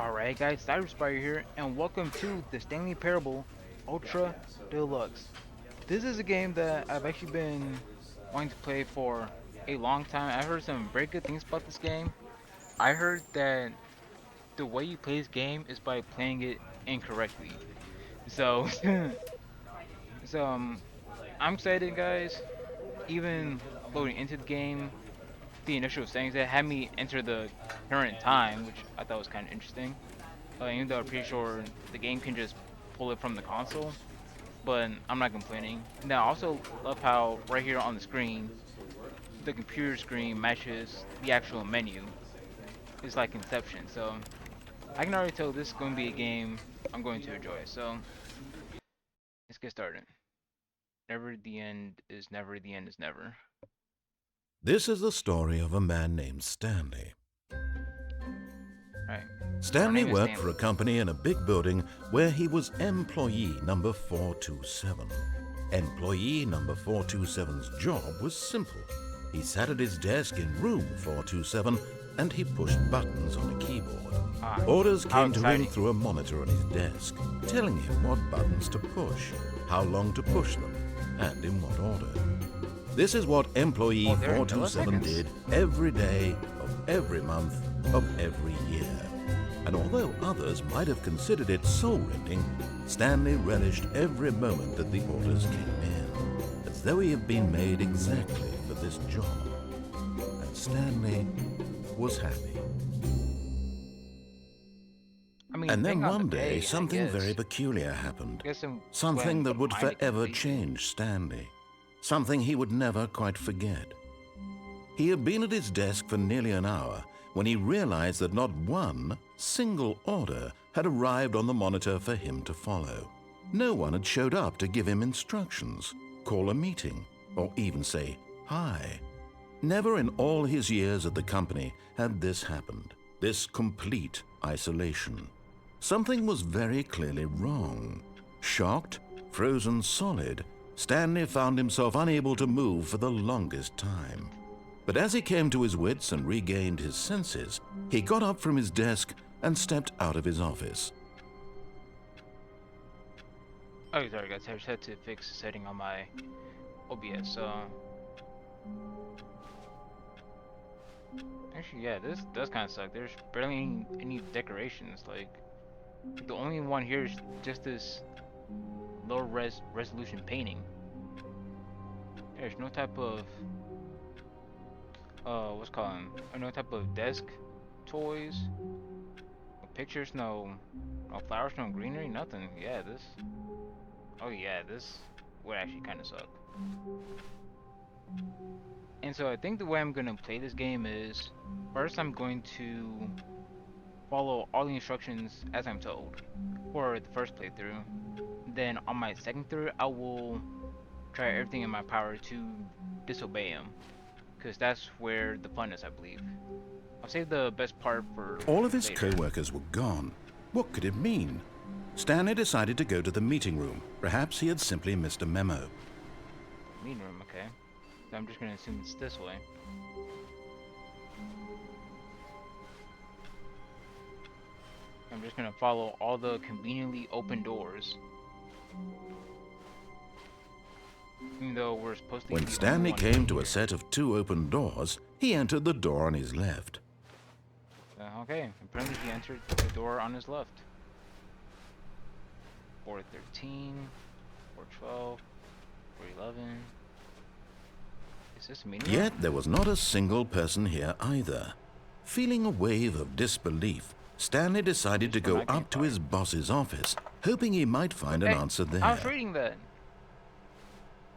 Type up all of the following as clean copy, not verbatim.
Alright guys, Cyberspire here, and welcome to the Stanley Parable Ultra Deluxe. This is a game that I've actually been wanting to play for a long time. I've heard some very good things about this game. I heard that the way you play this game is by playing it incorrectly. So, so I'm excited guys. Even loading into the game, the initial settings that had me enter the current time, which I thought was kind of interesting. Even though I'm pretty sure the game can just pull it from the console, but I'm not complaining. Now, I also love how right here on the screen, the computer screen matches the actual menu. It's like Inception, so I can already tell this is going to be a game I'm going to enjoy. So let's get started. Never the end is never the end is never. This is the story of a man named Stanley. Right. Our Stanley name is worked for Stanley. a company in a big building where he was employee number 427. Employee number 427's job was simple. He sat at his desk in room 427 and he pushed buttons on a keyboard. Orders How came to him exciting. through a monitor on his desk, telling him what buttons to push, how long to push them, and in what order. This is what employee Oh, they're in 427 milliseconds? did every day of every month of every year. And although others might have considered it soul-rending, Stanley relished every moment that the orders came in, as though he had been made exactly for this job. And Stanley was happy. I mean, And then bang on the one day, pay, something I guess. very peculiar happened. I guess I'm Something when that would combined it forever completely. change Stanley. Something he would never quite forget. He had been at his desk for nearly an hour when he realized that not one single order had arrived on the monitor for him to follow. No one had showed up to give him instructions, call a meeting, or even say hi. Never in all his years at the company had this happened, this complete isolation. Something was very clearly wrong. Shocked, frozen solid, Stanley found himself unable to move for the longest time. But as he came to his wits and regained his senses, he got up from his desk and stepped out of his office. Oh, sorry guys, I just had to fix a setting on my OBS, so... Actually, yeah, this does kind of suck. There's barely any decorations, like... The only one here is just this low resolution painting. There's no type of... what's it called? No type of desk toys, no pictures, no flowers, no greenery, nothing. Yeah, this... Oh yeah, this would actually kind of suck. And so I think the way I'm gonna play this game is, first I'm going to follow all the instructions as I'm told for the first playthrough. Then on my second through, I will try everything in my power to disobey him, because that's where the fun is, I believe. I'll save the best part for All of his later. co-workers were gone. What could it mean? Stanley decided to go to the meeting room. Perhaps he had simply missed a memo. Meeting room, okay. So I'm just gonna assume it's this way. I'm just gonna follow all the conveniently open doors. Even though we're supposed to When be the Stanley only one came in to a here. set of two open doors, he entered the door on his left. Okay, apparently he entered the door on his left. 413, 412, 411. Is this a meeting room? Yet there was not a single person here either. Feeling a wave of disbelief, Stanley decided to We're go not getting up to his boss's office, hoping he might find an Hey, answer I was there. reading that.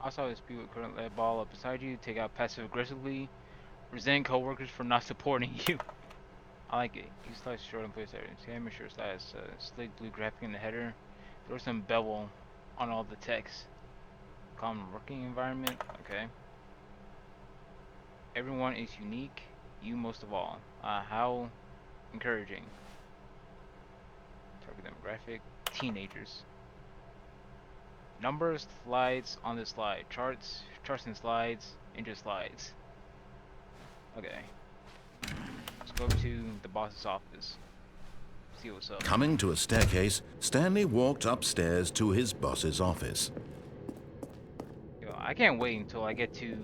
I saw this people current lay a ball up beside you, take out passive aggressively, resent coworkers for not supporting you. I like it. Use slice short and place areas. Okay, make sure slice slick blue graphic in the header. Throw some bevel on all the text. Common working environment. Okay. Everyone is unique. You most of all. How encouraging. Target demographic. Teenagers. Numbers, slides on the slide. Charts and slides, into slides. Okay. Let's go to the boss's office. see what's up. Coming to a staircase, Stanley walked upstairs to his boss's office. Yo, I can't wait until I get to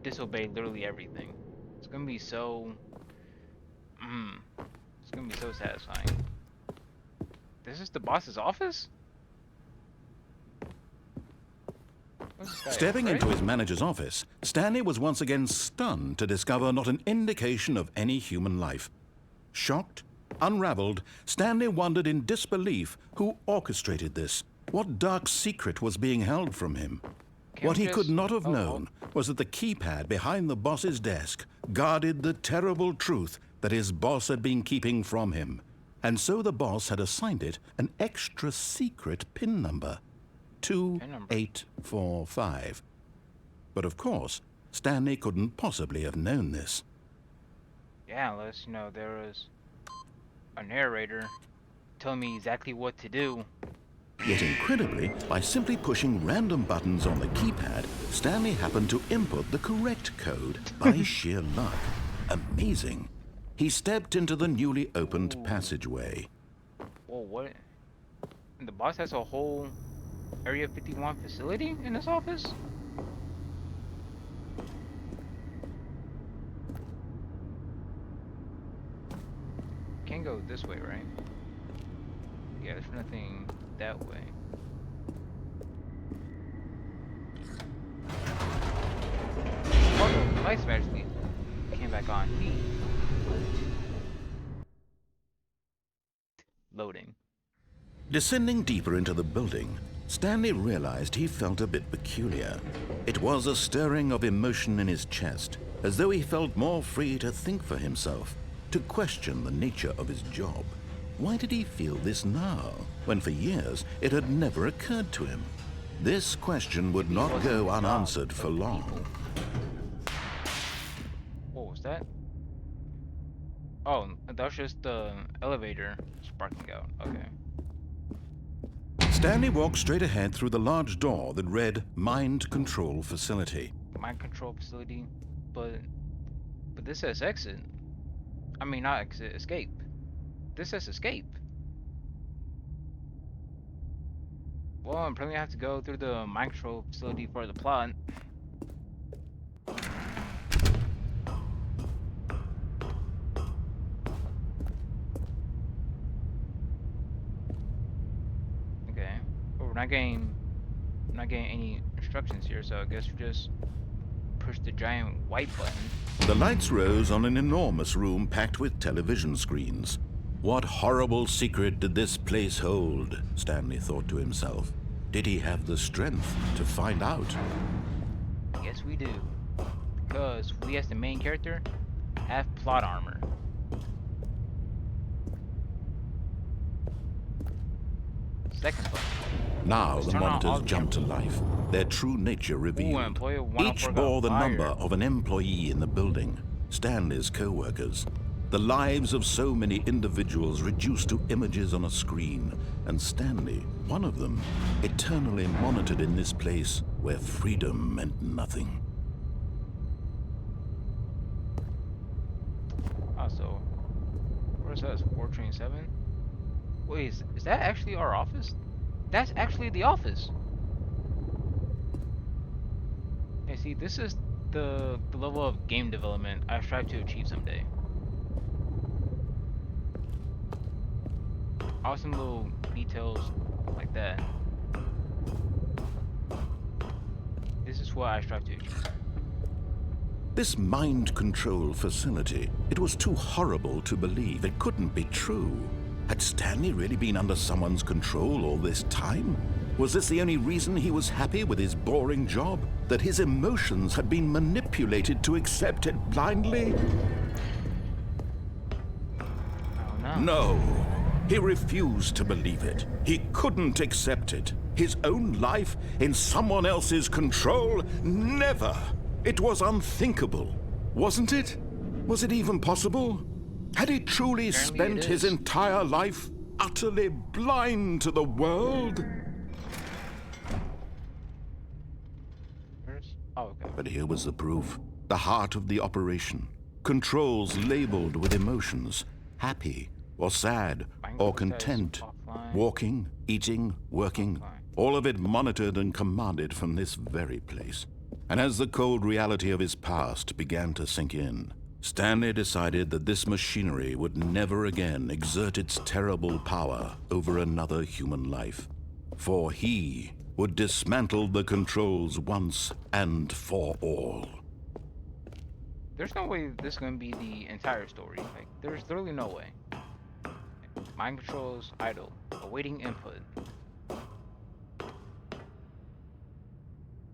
disobey literally everything. It's gonna be so... It's gonna be so satisfying. This is the boss's office? Stepping into his manager's office, Stanley was once again stunned to discover not an indication of any human life. Shocked, unraveled, Stanley wondered in disbelief who orchestrated this. What dark secret was being held from him? What he could not have known was that the keypad behind the boss's desk guarded the terrible truth that his boss had been keeping from him. And so the boss had assigned it an extra secret PIN number. 2845. But of course, Stanley couldn't possibly have known this. Yeah, unless, you know, there was a narrator telling me exactly what to do. Yet incredibly, by simply pushing random buttons on the keypad, Stanley happened to input the correct code by sheer luck. Amazing. He stepped into the newly opened passageway. Whoa, what? And the boss has a whole Area 51 facility in his office? Can't go this way, right? Yeah, there's nothing that way. Oh, the lights magically came back on. Neat. Loading. Descending deeper into the building, Stanley realized he felt a bit peculiar. It was a stirring of emotion in his chest, as though he felt more free to think for himself, to question the nature of his job. Why did he feel this now, when for years it had never occurred to him? This question would not go unanswered for long. What was that? Oh, that was just the elevator sparking out. Okay. Stanley walked straight ahead through the large door that read Mind Control Facility. Mind control facility, but this says exit. I mean, not exit, escape. This says escape. Well, I'm probably gonna have to go through the mind control facility for the plot. Okay, but we're not getting any instructions here, so I guess we just push the giant white button. The lights rose on an enormous room packed with television screens. What horrible secret did this place hold? Stanley thought to himself. Did he have the strength to find out? Yes, we do. Because we, as the main character, have plot armor. Second button. Now Let's the turn on monitors all jumped to life, their true nature revealed. employee Each 104 bore the got number fired. of an employee in the building, Stanley's co-workers. The lives of so many individuals reduced to images on a screen, and Stanley, one of them, eternally monitored in this place where freedom meant nothing. Oh, so where's that? 427? Wait, is that actually our office? That's actually the office. Hey, see, this is the level of game development I strive to achieve someday. Awesome little details like that. This is what I strive to achieve. This mind control facility, it was too horrible to believe. It couldn't be true. Had Stanley really been under someone's control all this time? Was this the only reason he was happy with his boring job? That his emotions had been manipulated to accept it blindly? Oh no. No. He refused to believe it. He couldn't accept it. His own life in someone else's control? Never. It was unthinkable. Wasn't it? Was it even possible? Had he truly Apparently spent it his is. entire life utterly blind to the world? Oh, okay. But here was the proof. The heart of the operation. Controls labeled with emotions. Happy or sad or content, Offline. walking, eating, working, Offline. all of it monitored and commanded from this very place. And as the cold reality of his past began to sink in, Stanley decided that this machinery would never again exert its terrible power over another human life. For he would dismantle the controls once and for all. There's no way this is gonna be the entire story. Like, there's literally no way. Mind controls idle, awaiting input.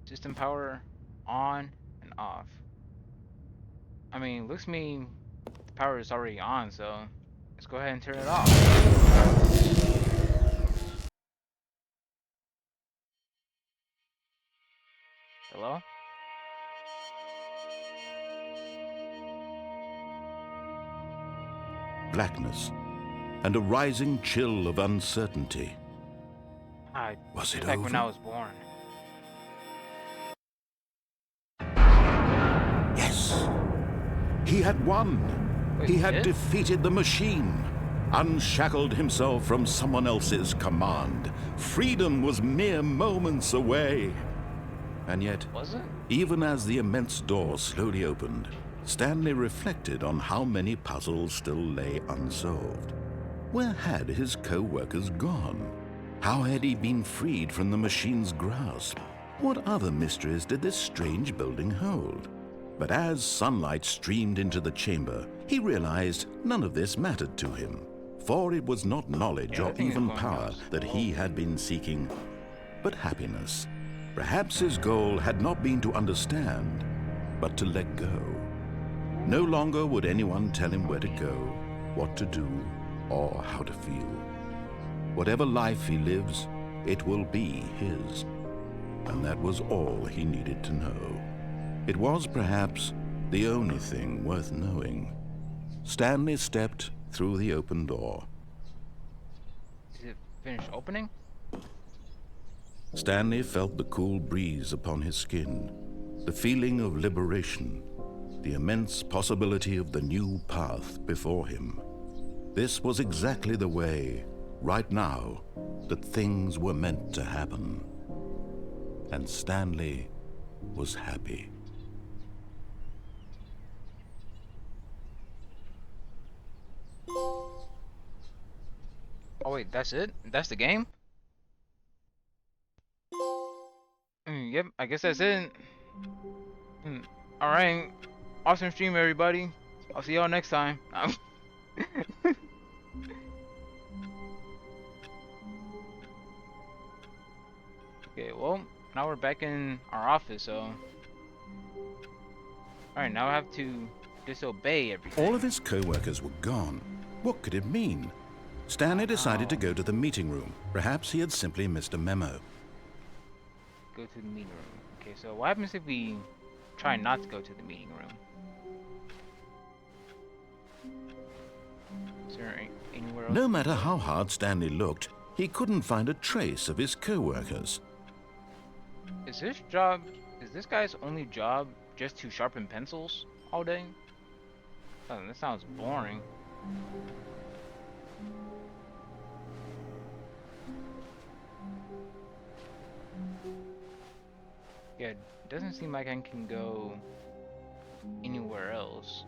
System power on and off. I mean, looks to me the power is already on, so let's go ahead and turn it off. Hello? Blackness and a rising chill of uncertainty. Was it Back when I over? was born. Yes! He had won! Wait, He had did? defeated the machine, unshackled himself from someone else's command. Freedom was mere moments away. And yet, Was it? even as the immense door slowly opened, Stanley reflected on how many puzzles still lay unsolved. Where had his co-workers gone? How had he been freed from the machine's grasp? What other mysteries did this strange building hold? But as sunlight streamed into the chamber, he realized none of this mattered to him, for it was not knowledge or Everything is even going power fast. that he had been seeking, but happiness. Perhaps his goal had not been to understand, but to let go. No longer would anyone tell him where to go, what to do, or how to feel. Whatever life he lives, it will be his. And that was all he needed to know. It was perhaps the only thing worth knowing. Stanley stepped through the open door. Is it finished opening? Stanley felt the cool breeze upon his skin, the feeling of liberation, the immense possibility of the new path before him. This was exactly the way, right now, that things were meant to happen. And Stanley was happy. Oh wait, that's it? That's the game? Yep, I guess that's it. Alright. Awesome stream, everybody. I'll see y'all next time. Okay, well, now we're back in our office, so... Alright, now I have to disobey everything. All of his co-workers were gone. What could it mean? Stanley decided to go to the meeting room. Perhaps he had simply missed a memo. Go to the meeting room. Okay, so what happens if we try not to go to the meeting room? Is there anywhere else? No matter how hard Stanley looked, he couldn't find a trace of his co-workers. Is this guy's only job just to sharpen pencils all day? Oh, that sounds boring. Yeah, it doesn't seem like I can go anywhere else.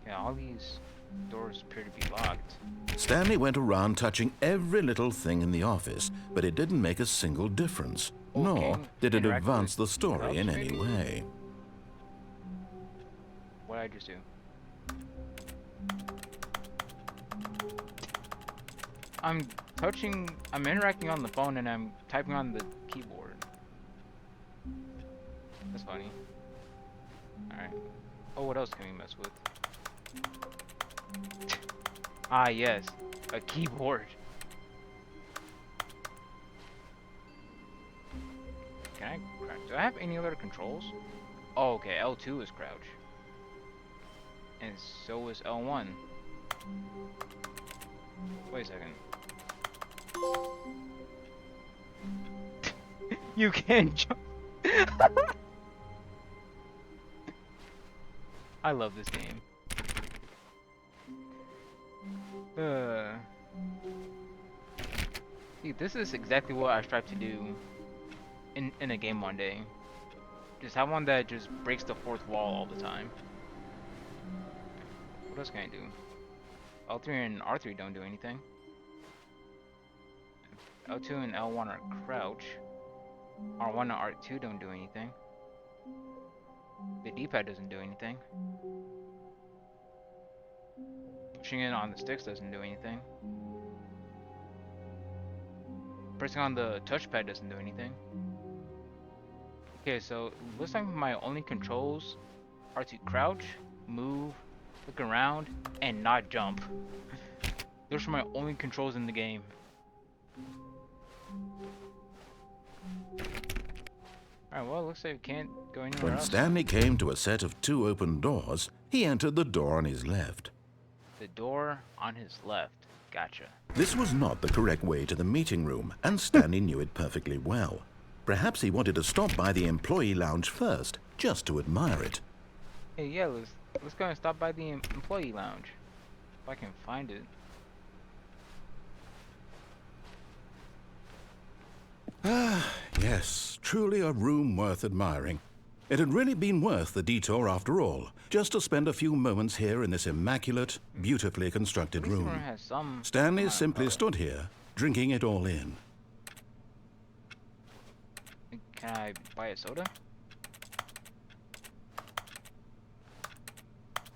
Yeah, all these doors appear to be locked. Stanley went around touching every little thing in the office, but it didn't make a single difference, nor Okay, did it interact advance the with story Deluxe, in any maybe? way. What did I just do? I'm interacting on the phone and I'm typing on the keyboard. That's funny. Alright. Oh, what else can we mess with? Ah, yes. A keyboard. Can I crouch? Do I have any other controls? Oh, okay. L2 is crouch. And so is L1. Wait a second. You can jump. I love this game. See, this is exactly what I strive to do in a game one day. Just have one that just breaks the fourth wall all the time. What else can I do? L3 and R3 don't do anything. L2 and L1 are crouch. R1 and R2 don't do anything. The D-pad doesn't do anything. Pushing it on the sticks doesn't do anything. Pressing on the touchpad doesn't do anything. Okay, so looks like my only controls are to crouch, move, look around, and not jump. Those are my only controls in the game. Alright, well, it looks like we can't go anywhere When else. Stanley came to a set of 2 open doors, he entered the door on his left. The door on his left. Gotcha. This was not the correct way to the meeting room, and Stanley knew it perfectly well. Perhaps he wanted to stop by the employee lounge first, just to admire it. Hey, yeah, let's go and stop by the employee lounge. If I can find it. Yes, truly a room worth admiring. It had really been worth the detour after all, just to spend a few moments here in this immaculate, beautifully constructed At least the room. room has some Stanley amount of simply color. stood here, drinking it all in. Can I buy a soda?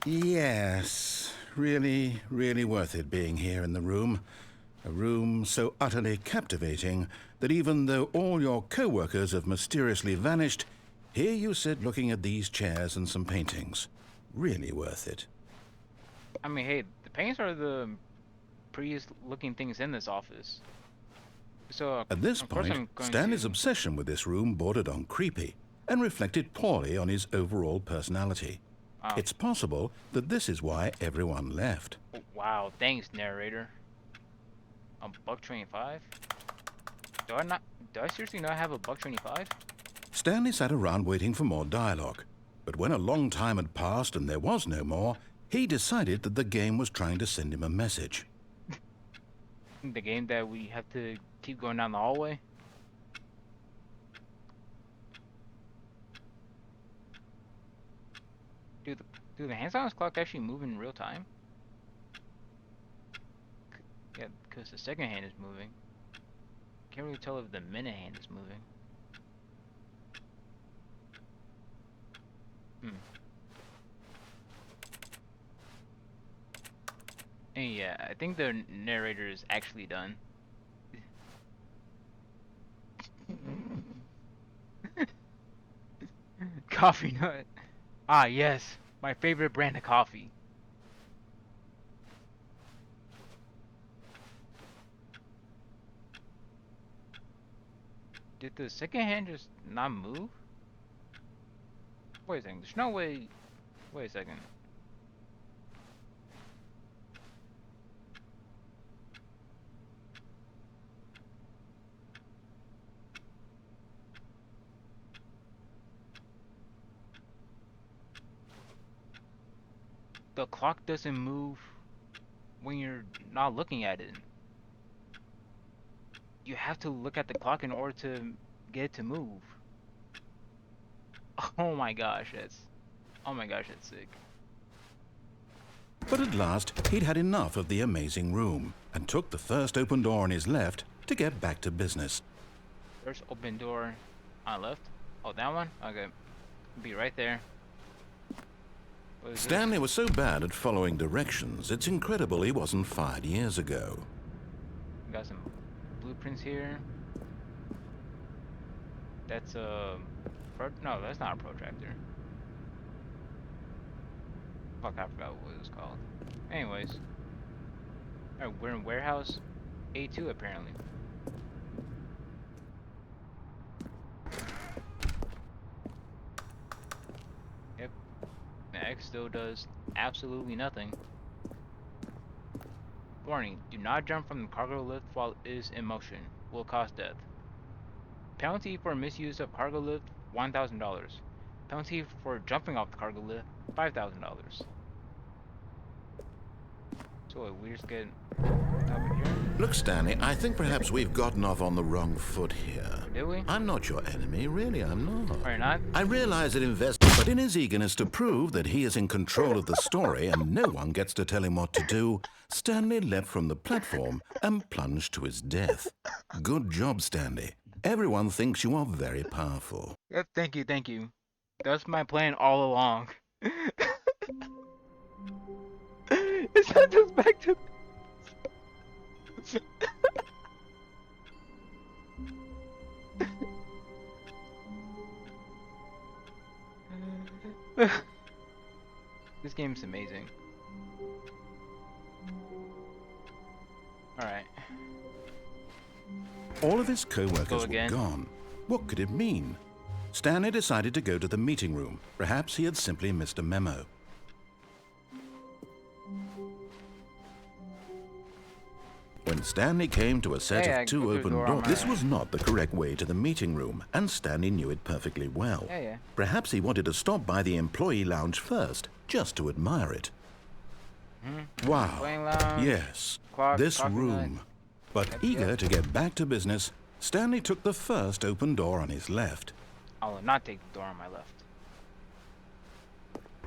Yes, really, really worth it being here in the room. A room so utterly captivating that even though all your co-workers have mysteriously vanished, here you sit looking at these chairs and some paintings. Really worth it. I mean, hey, the paintings are the prettiest looking things in this office. So, At this of course point, I'm going Stanley's to... obsession with this room bordered on creepy and reflected poorly on his overall personality. Wow. It's possible that this is why everyone left. Oh, wow, thanks, narrator. $1.25? Do I seriously not have $1.25? Stanley sat around waiting for more dialogue, but when a long time had passed and there was no more, he decided that the game was trying to send him a message. The game that we have to keep going down the hallway? Do the hands on this clock actually move in real time? Yeah, because the second hand is moving. Can't really tell if the minute hand is moving. And yeah, I think the narrator is actually done. Coffee nut. Ah, yes, my favorite brand of coffee. Did the second hand just not move? Wait a second, there's no way... Wait a second. The clock doesn't move when you're not looking at it. You have to look at the clock in order to get it to move. Oh my gosh, that's sick. But at last, he'd had enough of the amazing room and took the first open door on his left to get back to business. First open door on left. Oh, that one? Okay. Be right there. What is this? Stanley was so bad at following directions, it's incredible he wasn't fired years ago. Got some blueprints here. That's a... No, that's not a protractor. Fuck, I forgot what it was called. Anyways. Alright, we're in warehouse A2 apparently. Yep. The X still does absolutely nothing. Warning, do not jump from the cargo lift while it is in motion. Will cause death. Penalty for misuse of cargo lift, $1,000. Penalty for jumping off the cargo lift, $5,000. So wait, we just get over here? Look, Stanley, I think perhaps we've gotten off on the wrong foot here. Did we? I'm not your enemy, really, I'm not. Or not? I realize that but in his eagerness to prove that he is in control of the story and no one gets to tell him what to do, Stanley leapt from the platform and plunged to his death. Good job, Stanley. Everyone thinks you are very powerful. Yep, thank you, thank you. That's my plan all along. It's not just back to... This game's amazing. Alright. All of his co-workers were again. gone. What could it mean? Stanley decided to go to the meeting room. Perhaps he had simply missed a memo. When Stanley came to a set Yeah, of two go through the open door on doors, my this right. was not the correct way to the meeting room, and Stanley knew it perfectly well. Yeah. Perhaps he wanted to stop by the employee lounge first, just to admire it. Wow. Playing lounge. Yes, Clock, this coffee room. night. But Yep, eager yep. to get back to business, Stanley took the first open door on his left. I will not take the door on my left.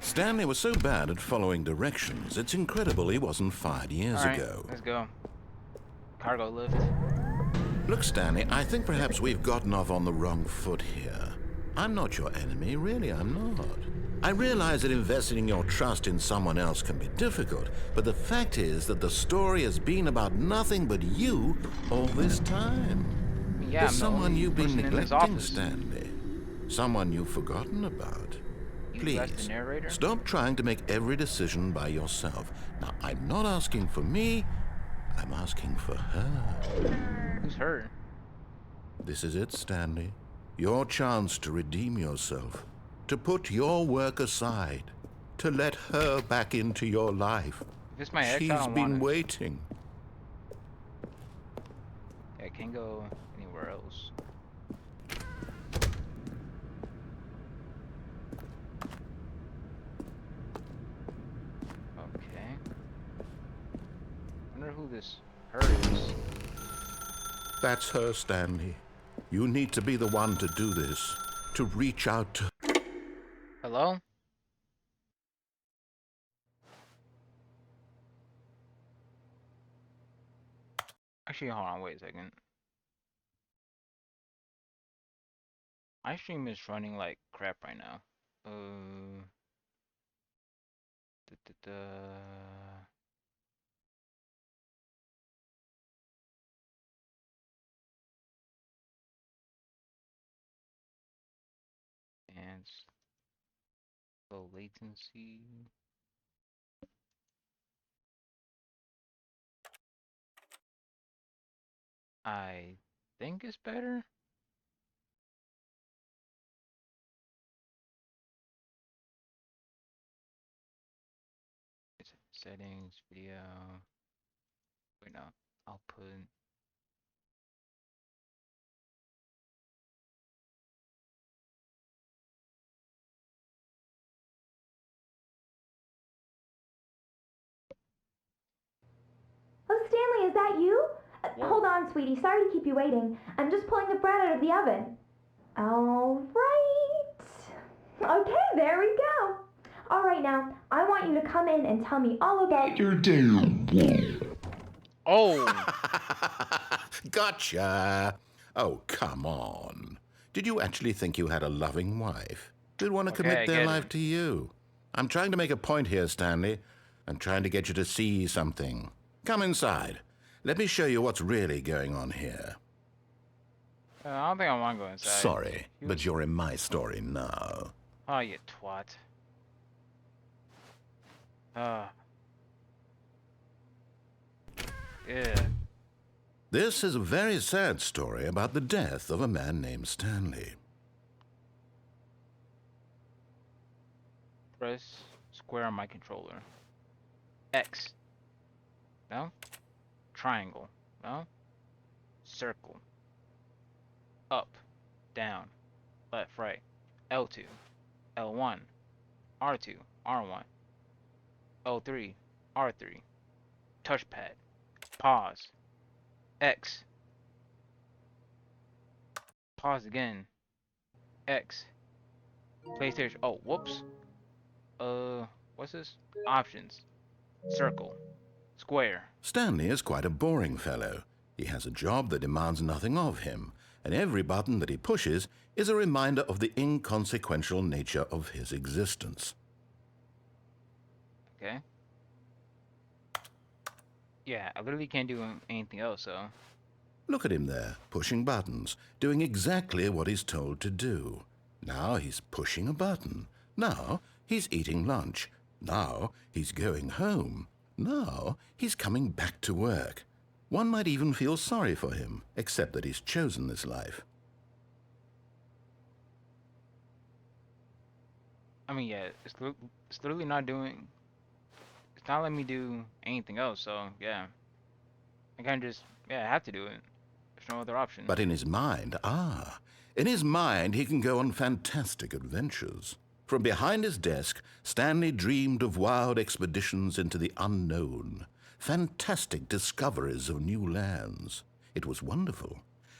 Stanley was so bad at following directions, it's incredible he wasn't fired years Alright, ago. let's go. Cargo lift. Look, Stanley, I think perhaps we've gotten off on the wrong foot here. I'm not your enemy, really, I'm not. I realize that investing your trust in someone else can be difficult, but the fact is that the story has been about nothing but you all this time. Yeah, There's I'm the someone only you've been person in this neglecting, office. Stanley. Someone you've forgotten about. You as the Please, narrator? stop trying to make every decision by yourself. Now, I'm not asking for me, I'm asking for her. Who's her? This is it, Stanley. Your chance to redeem yourself, to put your work aside, to let her back into your life. If it's my ex, She's I don't been want it. waiting. Yeah, I can't go anywhere else. Okay. Wonder who this her is. That's her, Stanley. You need to be the one to do this, to reach out to... Hello? Actually, hold on, wait a second. My stream is running like crap right now. Da, da, da. And low latency. I think it's better. It's settings, video. Wait, no. Output. Oh, Stanley, is that you? Whoa. Hold on, sweetie. Sorry to keep you waiting. I'm just pulling the bread out of the oven. All right. Okay, there we go. All right, now, I want you to come in and tell me all about your day. Oh! Gotcha! Oh, come on. Did you actually think you had a loving wife? Who'd want to Okay, I commit their get life it. to you? I'm trying to make a point here, Stanley. I'm trying to get you to see something. Come inside. Let me show you what's really going on here. I don't think I want to go inside. Sorry, but you're in my story now. Oh, you twat. Yeah. This is a very sad story about the death of a man named Stanley. Press square on my controller. X. No? Triangle. No? Circle. Up. down, left, right, L2, L1, R2, R1, L3, R3, touchpad, pause, X, pause again, X, PlayStation. Oh, whoops. What's this? Options, circle, square. Stanley is quite a boring fellow. He has a job that demands nothing of him, and every button that he pushes is a reminder of the inconsequential nature of his existence. Okay. Yeah, I literally can't do anything else, so. Look at him there, pushing buttons, doing exactly what he's told to do. Now he's pushing a button. Now he's eating lunch. Now he's going home. Now he's coming back to work. One might even feel sorry for him, except that he's chosen this life. I mean, yeah, it's literally not doing. It's not letting me do anything else, so yeah. I kind of just, yeah, I have to do it. There's no other option. But in his mind, in his mind he can go on fantastic adventures. From behind his desk, Stanley dreamed of wild expeditions into the unknown, fantastic discoveries of new lands. It was wonderful.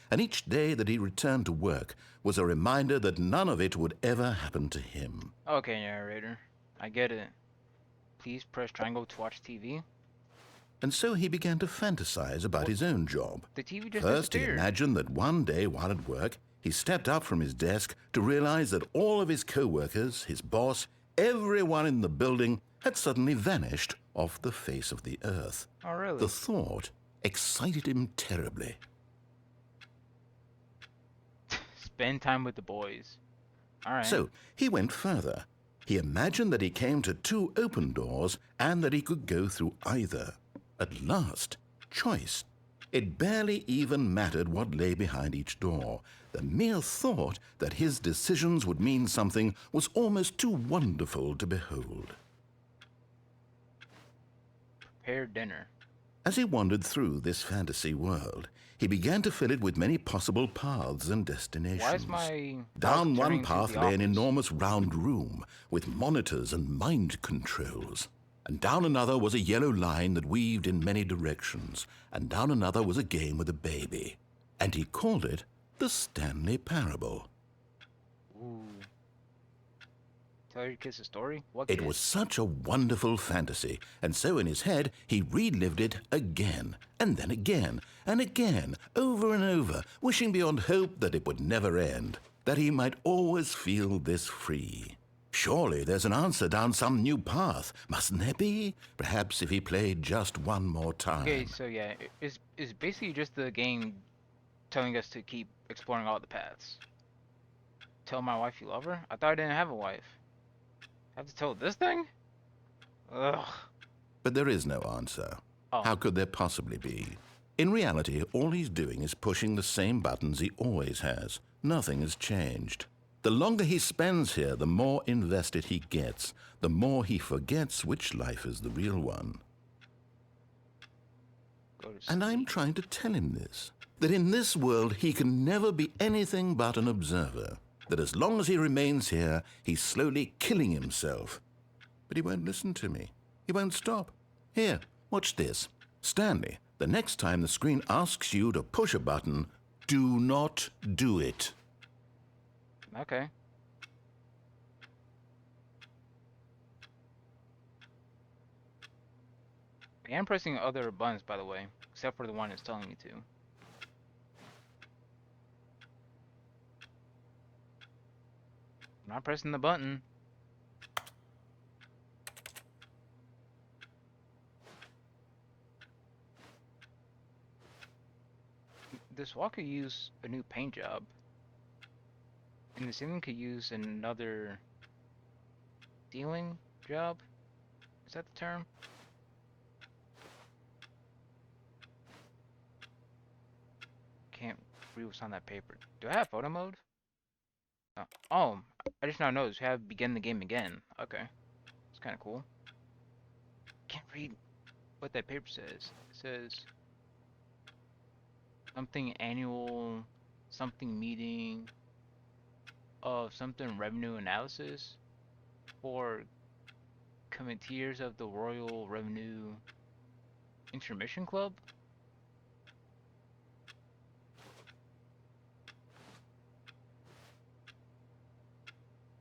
And each day that he returned to work was a reminder that none of it would ever happen to him. Okay, narrator. I get it. Please press triangle to watch TV. And so he began to fantasize about his own job. The TV just First, he disappeared. imagined that one day while at work, he stepped up from his desk to realize that all of his co-workers, his boss, everyone in the building had suddenly vanished off the face of the earth. Oh, really? The thought excited him terribly. Spend time with the boys. Alright. So he went further. He imagined that he came to two open doors and that he could go through either. At last, choice. It barely even mattered what lay behind each door. The mere thought that his decisions would mean something was almost too wonderful to behold. Prepare dinner. As he wandered through this fantasy world, he began to fill it with many possible paths and destinations. Why is my Down mouse one turning to path the lay an office? enormous round room with monitors and mind controls. And down another was a yellow line that weaved in many directions. And down another was a game with a baby. And he called it the Stanley Parable. Ooh. Tell your kids a story? What It kid? was such a wonderful fantasy, and so in his head he relived it again, and then again, and again, over and over, wishing beyond hope that it would never end, that he might always feel this free. Surely there's an answer down some new path, mustn't there be? Perhaps if he played just one more time. Okay, so yeah, it's basically just the game telling us to keep exploring all the paths. Tell my wife you love her? I thought I didn't have a wife. I have to tell this thing? Ugh. But there is no answer. Oh. How could there possibly be? In reality, all he's doing is pushing the same buttons he always has. Nothing has changed. The longer he spends here, the more invested he gets, the more he forgets which life is the real one. Go to And I'm sleep. trying to tell him this, that in this world he can never be anything but an observer, that as long as he remains here, he's slowly killing himself. But he won't listen to me. He won't stop. Here, watch this. Stanley, the next time the screen asks you to push a button, do not do it. Okay. I am pressing other buttons, by the way, except for the one it's telling me to. I'm not pressing the button. This wall could use a new paint job. And the ceiling could use another ceiling job? Is that the term? Can't read what's on that paper. Do I have photo mode? Oh, I just now noticed we have begin the game again. Okay. It's kind of cool. Can't read what that paper says. It says something annual, something meeting. of something revenue analysis for committeers of the Royal Revenue Intermission Club.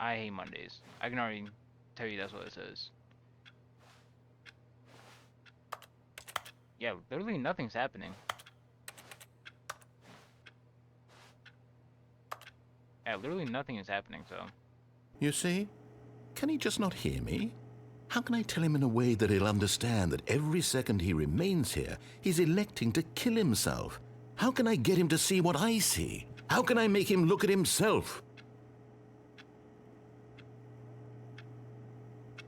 I hate Mondays. I can already tell you that's what it says. Yeah, literally nothing's happening. Yeah, literally nothing is happening, so. You see? Can he just not hear me? How can I tell him in a way that he'll understand that every second he remains here, he's electing to kill himself? How can I get him to see what I see? How can I make him look at himself?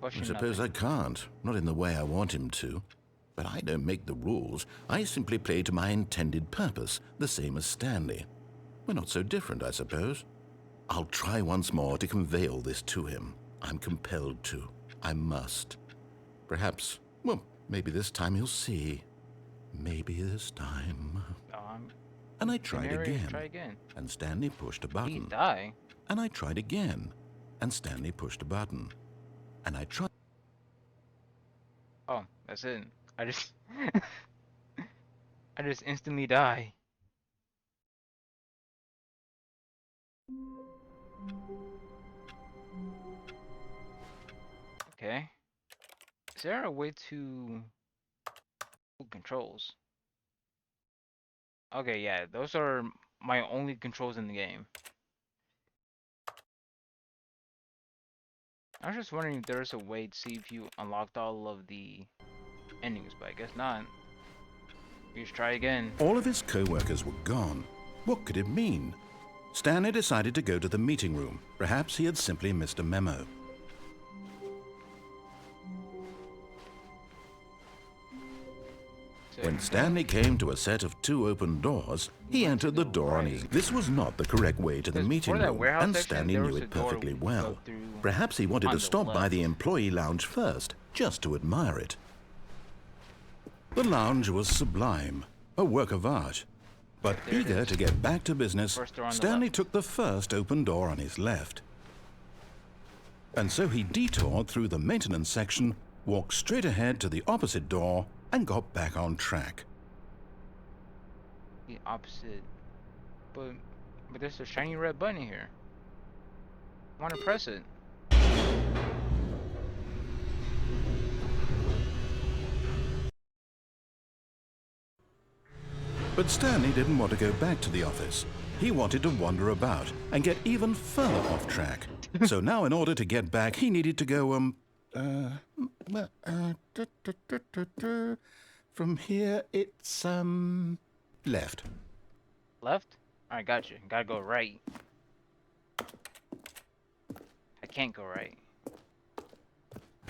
I suppose I can't, not in the way I want him to. But I don't make the rules. I simply play to my intended purpose, the same as Stanley. We're not so different, I suppose. I'll try once more to convey all this to him. I'm compelled to. I must. Perhaps, well, maybe this time he'll see. Maybe this time. And I tried again. Try again. And Stanley pushed a button. He'd die. And I tried again. And Stanley pushed a button. And I tried. Oh, that's it. I just I just instantly die. Okay. Is there a way to controls? Okay, yeah, those are my only controls in the game. I was just wondering if there's a way to see if you unlocked all of the endings, but I guess not. We just try again. All of his co-workers were gone. What could it mean? Stanley decided to go to the meeting room. Perhaps he had simply missed a memo. When Stanley came to a set of 2 open doors, he entered the door on his... This was not the correct way to the meeting room, and Stanley knew it perfectly well. Perhaps he wanted to stop by the employee lounge first, just to admire it. The lounge was sublime, a work of art. But eager to get back to business, Stanley took the first open door on his left. And so he detoured through the maintenance section, walked straight ahead to the opposite door, and got back on track. The opposite. But there's a shiny red button here. I want to press it. But Stanley didn't want to go back to the office. He wanted to wander about and get even further off track. So now in order to get back, he needed to go, from here, it's, left. Left? Alright, gotcha. Gotta go right. I can't go right.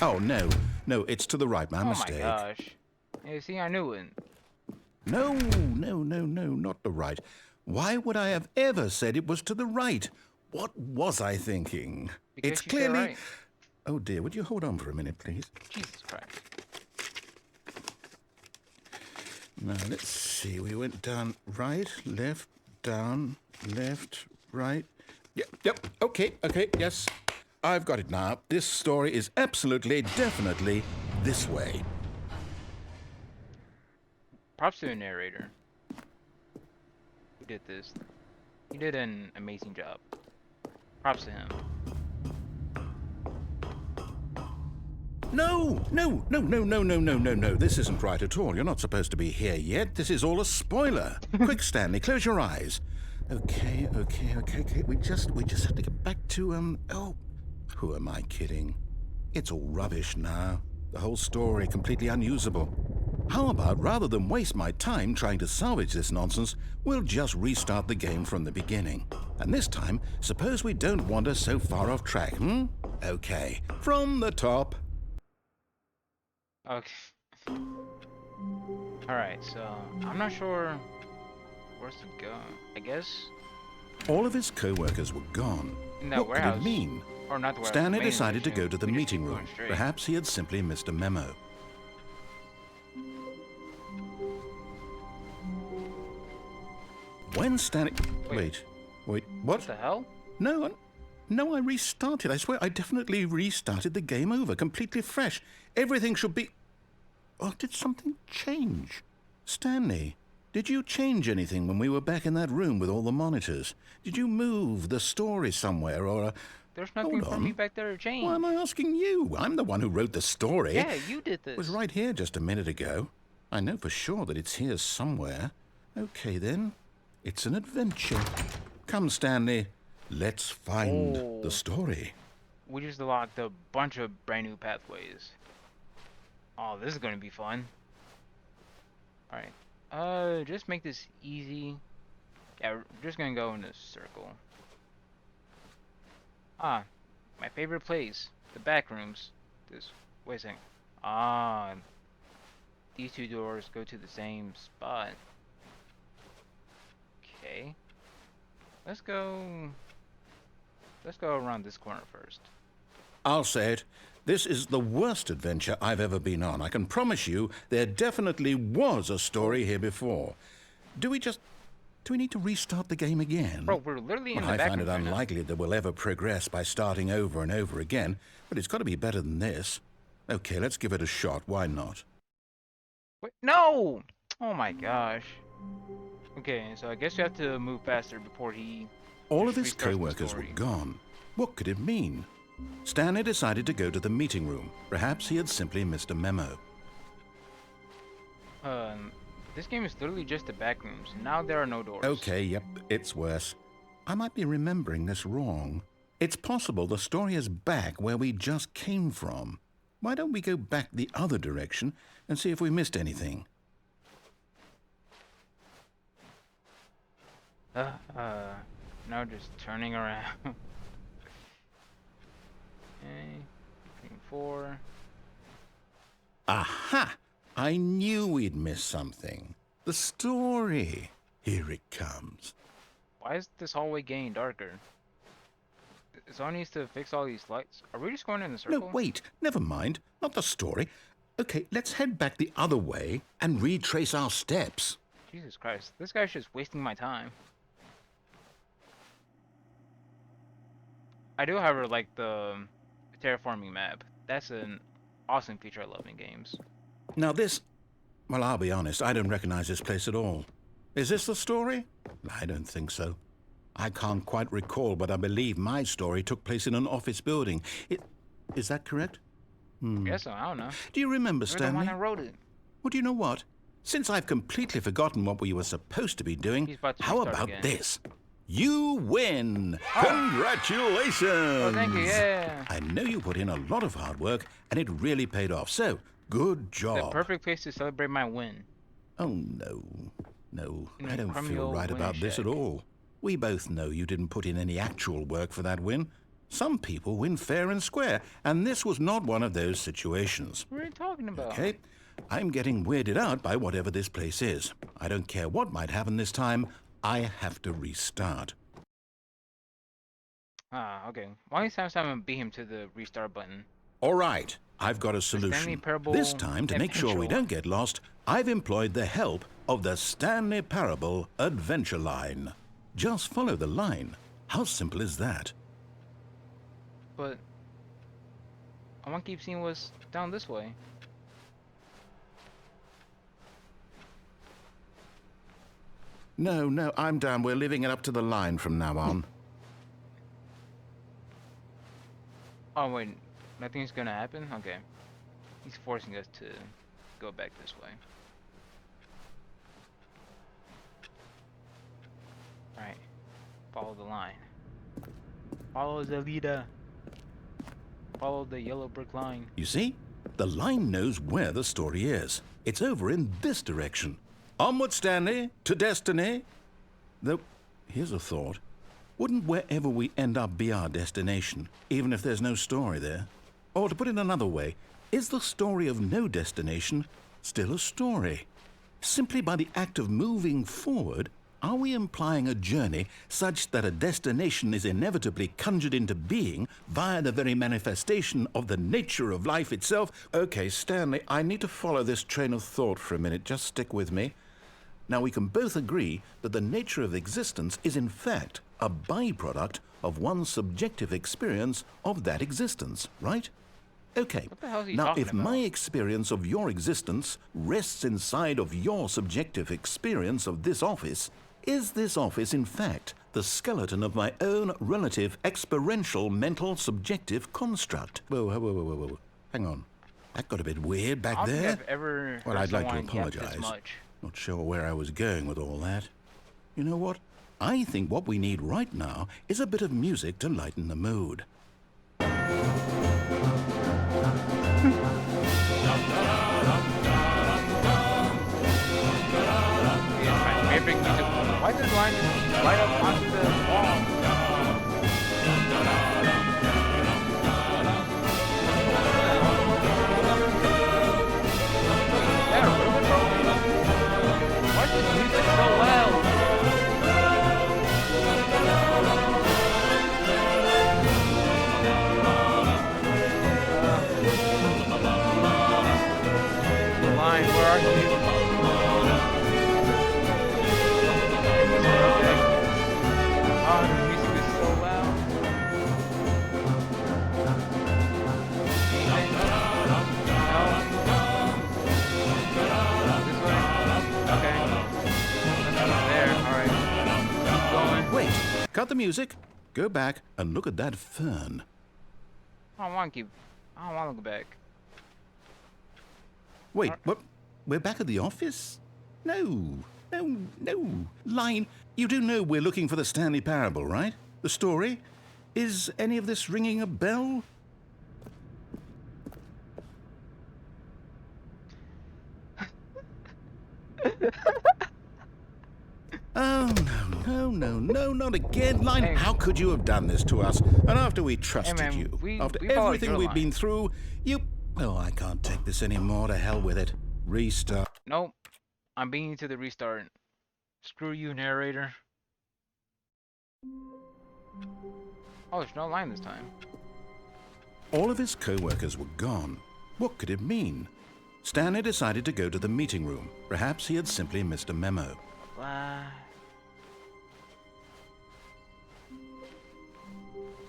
Oh, no. No, it's to the right. My mistake. Oh my gosh. Yeah, see, I knew it. No, not the right. Why would I have ever said it was to the right? What was I thinking? Because it's you said clearly... right. Oh, dear. Would you hold on for a minute, please? Jesus Christ. Now, let's see. We went down right, left, down, left, right. Yep. Okay, yes. I've got it now. This story is absolutely, definitely this way. Props to the narrator. Who did this? He did an amazing job. Props to him. No. This isn't right at all. You're not supposed to be here yet. This is all a spoiler. Quick, Stanley, close your eyes. Okay. We just have to get back to, oh, who am I kidding? It's all rubbish now. The whole story completely unusable. How about, rather than waste my time trying to salvage this nonsense, we'll just restart the game from the beginning. And this time, suppose we don't wander so far off track, Okay, from the top. Okay. Alright, so I'm not sure where to go. I guess All of his co-workers were gone. in that What warehouse. could it mean? Or not the warehouse. Stanley the main decided to location. go to the We just meeting keep room. going straight. Perhaps he had simply missed a memo. When Stanley... Wait, what? What the hell? No, No, I restarted. I swear I definitely restarted the game over, completely fresh. Everything should be... Oh, did something change? Stanley, did you change anything when we were back in that room with all the monitors? Did you move the story somewhere or... There's nothing for me back there to change. Why am I asking you? I'm the one who wrote the story. Yeah, you did this. It was right here just a minute ago. I know for sure that it's here somewhere. Okay, then. It's an adventure. Come, Stanley. Let's find the story. We just locked a bunch of brand new pathways. Oh, this is going to be fun. Alright. Just make this easy. Yeah, we're just going to go in a circle. Ah, my favorite place. The back rooms. Wait a second. Ah, these two doors go to the same spot. Okay. Let's go around this corner first. I'll say it. This is the worst adventure I've ever been on. I can promise you there definitely was a story here before. Do we need to restart the game again? Bro, we're literally in the back I find it room right unlikely that we'll ever progress by starting over and over again, but it's got to be better than this. Okay, let's give it a shot. Why not? Wait, no! Oh my gosh. Okay, so I guess you have to move faster before he... All just of his restarts the co-workers were story. gone. What could it mean? Stanley decided to go to the meeting room. Perhaps he had simply missed a memo. This game is literally just the back rooms. Now there are no doors. Okay, yep, it's worse. I might be remembering this wrong. It's possible the story is back where we just came from. Why don't we go back the other direction and see if we missed anything? Now just turning around. Okay, 4. Aha! I knew we'd missed something. The story. Here it comes. Why is this hallway getting darker? Someone needs to fix all these lights. Are we just going in a circle? No, wait. Never mind. Not the story. Okay, let's head back the other way and retrace our steps. Jesus Christ. This guy's just wasting my time. I do, however, like the terraforming map. That's an awesome feature I love in games. Now this... Well, I'll be honest. I don't recognize this place at all. Is this the story? I don't think so. I can't quite recall, but I believe my story took place in an office building. Is that correct? Guess so, I don't know. Do you remember, You're Stanley? the one that wrote it. Well, do you know what? Since I've completely forgotten what we were supposed to be doing, He's about to how restart about again. this? You win! Congratulations! Oh, thank you, yeah. I know you put in a lot of hard work, and it really paid off. So, good The job. perfect place to celebrate my win. Oh, no. No, In I a don't crummy feel old right winning about this at shack. all. We both know you didn't put in any actual work for that win. Some people win fair and square, and this was not one of those situations. What are you talking about? Okay? I'm getting weirded out by whatever this place is. I don't care what might happen this time. I have to restart. Ah, okay. Why don't you have someone beat him to the restart button? All right, I've got a Stanley solution. Parable This time, to make sure we Adventure don't get lost, I've employed the help of the Stanley Parable Adventure Line. Just follow the line. How simple is that? But I want to keep seeing what's down this way. No, I'm down. We're leaving it up to the line from now on. Oh wait, nothing's gonna happen? Okay. He's forcing us to go back this way. Alright. Follow the line. Follow the leader. Follow the yellow brick line. You see? The line knows where the story is. It's over in this direction. Onward, Stanley, to destiny. Though, here's a thought. Wouldn't wherever we end up be our destination, even if there's no story there? Or to put it another way, is the story of no destination still a story? Simply by the act of moving forward, are we implying a journey such that a destination is inevitably conjured into being via the very manifestation of the nature of life itself? Okay, Stanley, I need to follow this train of thought for a minute. Just stick with me. Now, we can both agree that the nature of existence is in fact a byproduct of one's subjective experience of that existence, right? Okay, What the hell is he now talking if about? my experience of your existence rests inside of your subjective experience of this office, is this office in fact the skeleton of my own relative experiential mental subjective construct? Whoa. Hang on. That got a bit weird back I don't there. think I've ever Well, heard I'd like to someone yap this apologize. much. Not sure where I was going with all that. You know what? I think what we need right now is a bit of music to lighten the mood. Favorite music. Why does this line just light up onto the wall? Is that a river, bro? Why is this music so loud? The line, where are you? Oh, the music is so loud. Anything? No? This way? Okay. Nothing there. Alright. Keep going. Wait, cut the music, go back and look at that fern. I don't want to go back. Wait, what? We're back at the office? No. Line, you do know we're looking for the Stanley Parable, right? The story? Is any of this ringing a bell? Oh, no, not again. Line, Hey. how could you have done this to us? And after we trusted man, you, after we followed everything your we've line. been through, you... Oh, I can't take this anymore. To hell with it. Restart. Nope. I'm beating you to the restart. Screw you, narrator. Oh, there's no line this time. All of his co-workers were gone. What could it mean? Stanley decided to go to the meeting room. Perhaps he had simply missed a memo. Blah.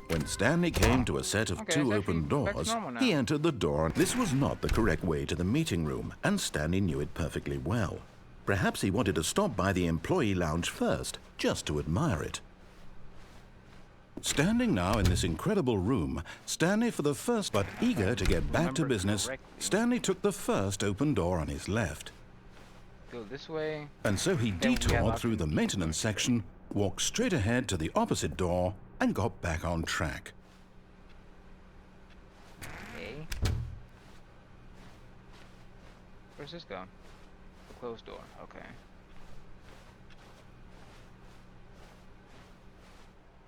When Stanley came to a set of Okay, two it's open actually back to doors, normal now. he entered the door. This was not the correct way to the meeting room, and Stanley knew it perfectly well. Perhaps he wanted to stop by the employee lounge first, just to admire it. Standing now in this incredible room, Stanley for the first, but eager to get back to Remember business, correctly. Stanley took the first open door on his left. Go this way. And so he Then we have detoured through the options. maintenance section, walked straight ahead to the opposite door, and got back on track. Okay. Where's this go? The closed door. Okay.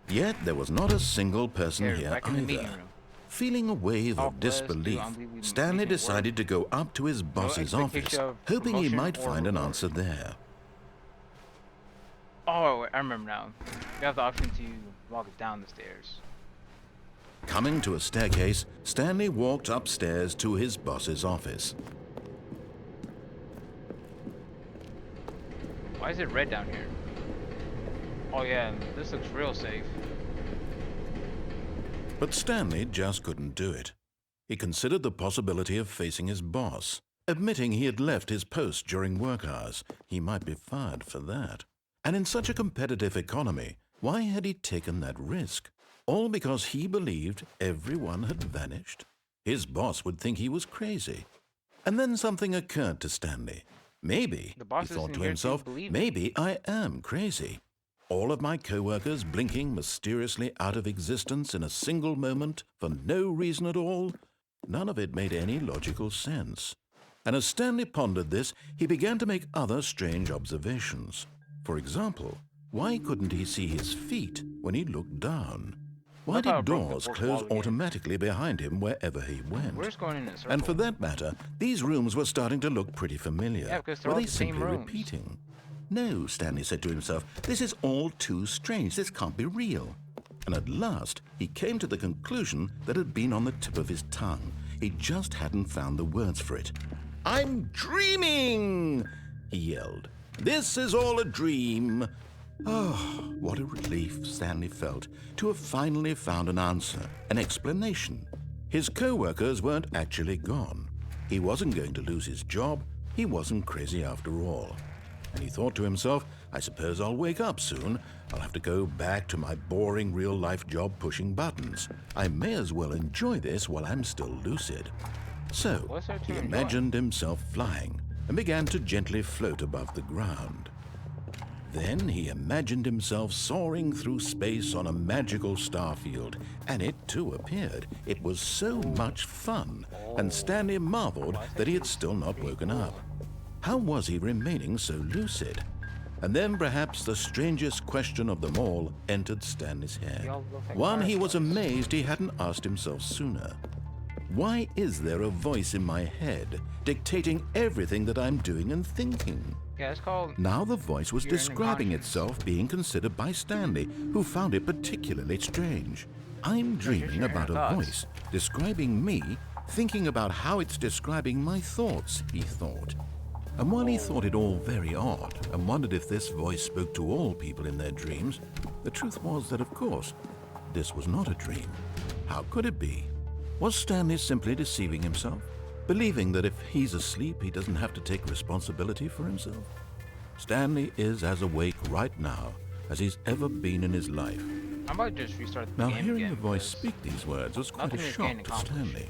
Yet there was not a single person Here, here back in the meeting either. room. Feeling a wave of Southwest, disbelief, unbelievable Stanley meeting decided to go up to his boss's office, expectation of hoping he promotion might or find an reward. answer there. Oh, I remember now. You have the option to walk down the stairs. Coming to a staircase, Stanley walked upstairs to his boss's office. Why is it red down here? Oh yeah, this looks real safe. But Stanley just couldn't do it. He considered the possibility of facing his boss. Admitting he had left his post during work hours, he might be fired for that. And in such a competitive economy, why had he taken that risk? All because he believed everyone had vanished? His boss would think he was crazy. And then something occurred to Stanley. Maybe, The boss he thought isn't to here to himself, believe it. maybe I am crazy. All of my co-workers blinking mysteriously out of existence in a single moment for no reason at all? None of it made any logical sense. And as Stanley pondered this, he began to make other strange observations. For example, why couldn't he see his feet when he looked down? Why Love how did it broke the doors fourth close wall again. automatically behind him wherever he went? We're just going in a circle. And for that matter, these rooms were starting to look pretty familiar. Yeah, because they're were all they the same simply rooms. repeating? No, Stanley said to himself, this is all too strange. This can't be real. And at last, he came to the conclusion that had been on the tip of his tongue. He just hadn't found the words for it. I'm dreaming, he yelled. This is all a dream. Oh, what a relief Stanley felt to have finally found an answer, an explanation. His co-workers weren't actually gone. He wasn't going to lose his job. He wasn't crazy after all. And he thought to himself, I suppose I'll wake up soon. I'll have to go back to my boring real-life job pushing buttons. I may as well enjoy this while I'm still lucid. So, he imagined himself flying and began to gently float above the ground. Then he imagined himself soaring through space on a magical starfield, and it too appeared. It was so much fun, and Stanley marveled that he had still not woken up. How was he remaining so lucid? And then perhaps the strangest question of them all entered Stanley's head. One he was amazed he hadn't asked himself sooner. Why is there a voice in my head dictating everything that I'm doing and thinking? Yeah, it's called... Now the voice was describing itself being considered by Stanley, who found it particularly strange. I'm dreaming about a voice describing me, thinking about how it's describing my thoughts, he thought. And while he thought it all very odd and wondered if this voice spoke to all people in their dreams, the truth was that, of course, this was not a dream. How could it be? Was Stanley simply deceiving himself, believing that if he's asleep, he doesn't have to take responsibility for himself? Stanley is as awake right now as he's ever been in his life. I might just restart the Now, game hearing again, the voice speak these words was quite a nothing is shock getting to accomplished. Stanley.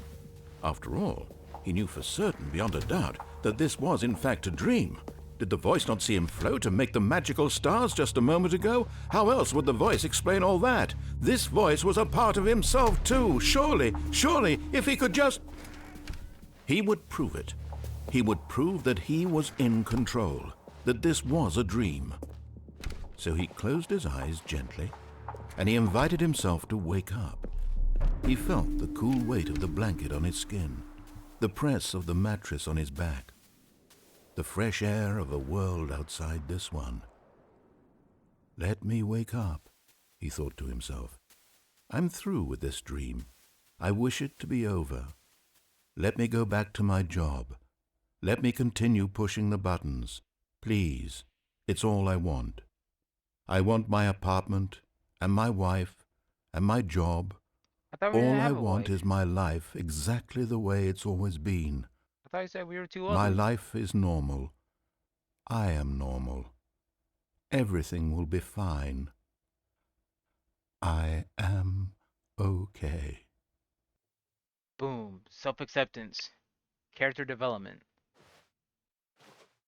After all, he knew for certain, beyond a doubt, that this was in fact a dream. Did the voice not see him float and make the magical stars just a moment ago? How else would the voice explain all that? This voice was a part of himself too. Surely, if he could just... He would prove it. He would prove that he was in control, that this was a dream. So he closed his eyes gently, and he invited himself to wake up. He felt the cool weight of the blanket on his skin, the press of the mattress on his back, the fresh air of a world outside this one. Let me wake up, he thought to himself. I'm through with this dream. I wish it to be over. Let me go back to my job. Let me continue pushing the buttons. Please, it's all I want. I want my apartment, and my wife, and my job. I thought we All didn't I have a want wife. is my life exactly the way it's always been. I thought you said we were too old. My life is normal. I am normal. Everything will be fine. I am okay. Boom. Self-acceptance. Character development.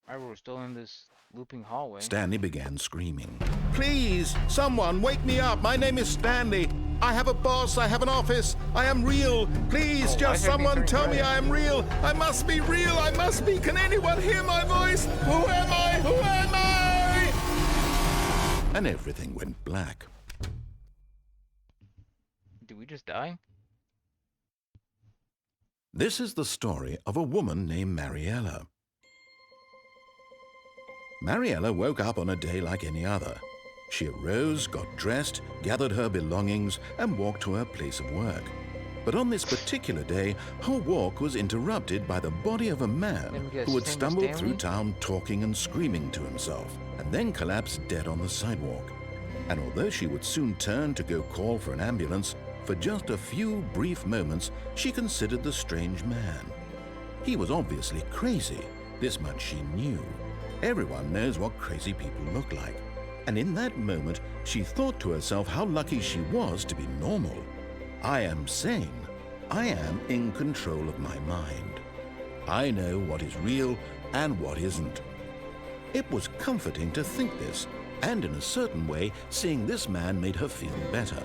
Alright, we're still in this looping hallway. Stanley began screaming. Please, someone, wake me up. My name is Stanley. I have a boss. I have an office. I am real. Please, why just is everything someone turning tell me red? I am real. I must be real. I must be. Can anyone hear my voice? Who am I? Who am I? And everything went black. Did we just die? This is the story of a woman named Mariella. Mariella woke up on a day like any other. She arose, got dressed, gathered her belongings, and walked to her place of work. But on this particular day, her walk was interrupted by the body of a man Let me guess, who had his name was stumbled Stanley? through town talking and screaming to himself, and then collapsed dead on the sidewalk. And although she would soon turn to go call for an ambulance, for just a few brief moments, she considered the strange man. He was obviously crazy. This much she knew. Everyone knows what crazy people look like. And in that moment, she thought to herself how lucky she was to be normal. I am sane. I am in control of my mind. I know what is real and what isn't. It was comforting to think this, and in a certain way, seeing this man made her feel better.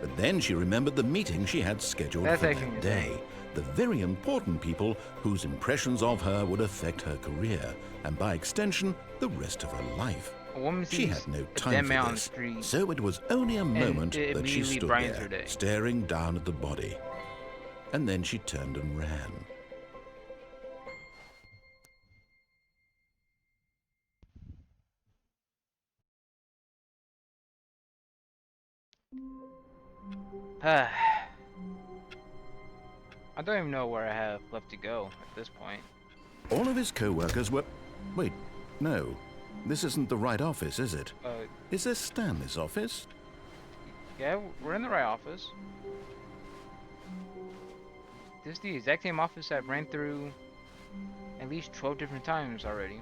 But then she remembered the meeting she had scheduled That's for actually that day. The very important people whose impressions of her would affect her career, and by extension, the rest of her life. A woman She sees had no a time dead for man on the this, street. so it was only a moment it that she immediately stood brightens her there, day. staring down at the body. And then she turned and ran. I don't even know where I have left to go at this point. All of his co-workers were... Wait, no. This isn't the right office, is it? Uh, Is this Stanley's office? yeah, we're in the right office. This is the exact same office I've ran through at least 12 different times already.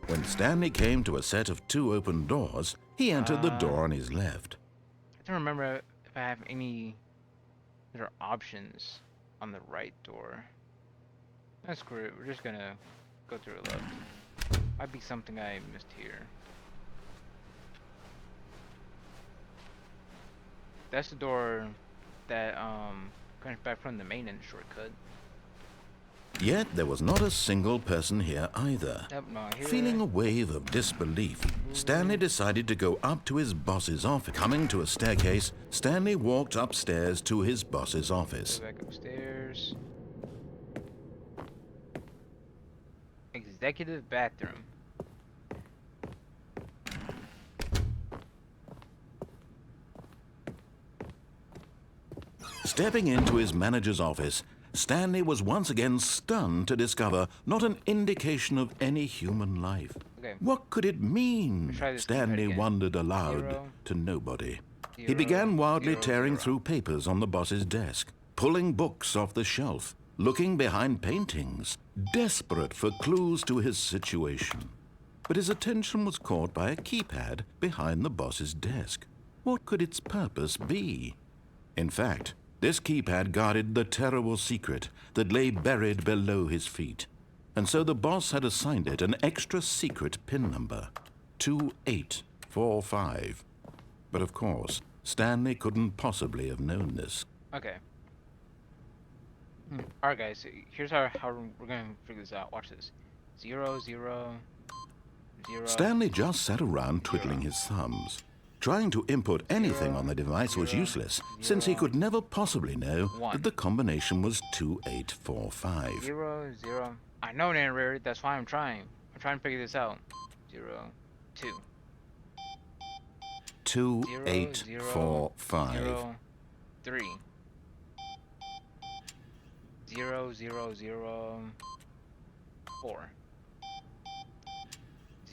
When Stanley came to a set of 2 open doors, he entered the door on his left. I don't remember if I have any other options on the right door. That's screw it. We're just gonna go through it left. Might be something I missed here. That's the door that comes back from the maintenance shortcut. Yet there was not a single person here either. Yep, not here. Feeling a wave of disbelief, Stanley decided to go up to his boss's office. Coming to a staircase, Stanley walked upstairs to his boss's office. Go back upstairs. Executive bathroom. Stepping into his manager's office, Stanley was once again stunned to discover not an indication of any human life. Okay. What could it mean? Try this Stanley again. wondered aloud 0, to nobody. He 0, began wildly 0, tearing 0. through papers on the boss's desk, pulling books off the shelf, looking behind paintings, desperate for clues to his situation. But his attention was caught by a keypad behind the boss's desk. What could its purpose be? In fact, this keypad guarded the terrible secret that lay buried below his feet. And so the boss had assigned it an extra secret PIN number, 2845. But of course, Stanley couldn't possibly have known this. Okay. Alright guys, here's how we're gonna figure this out. Watch this. 0, 0, 0. Stanley just sat around twiddling his thumbs. Trying to input anything on the device was useless, since he could never possibly know that the combination was 2845. 0, 0. I know, narrator, that's why I'm trying. I'm trying to figure this out. 0, 2. 2845. 0, 3. 0, 0, 0, 4.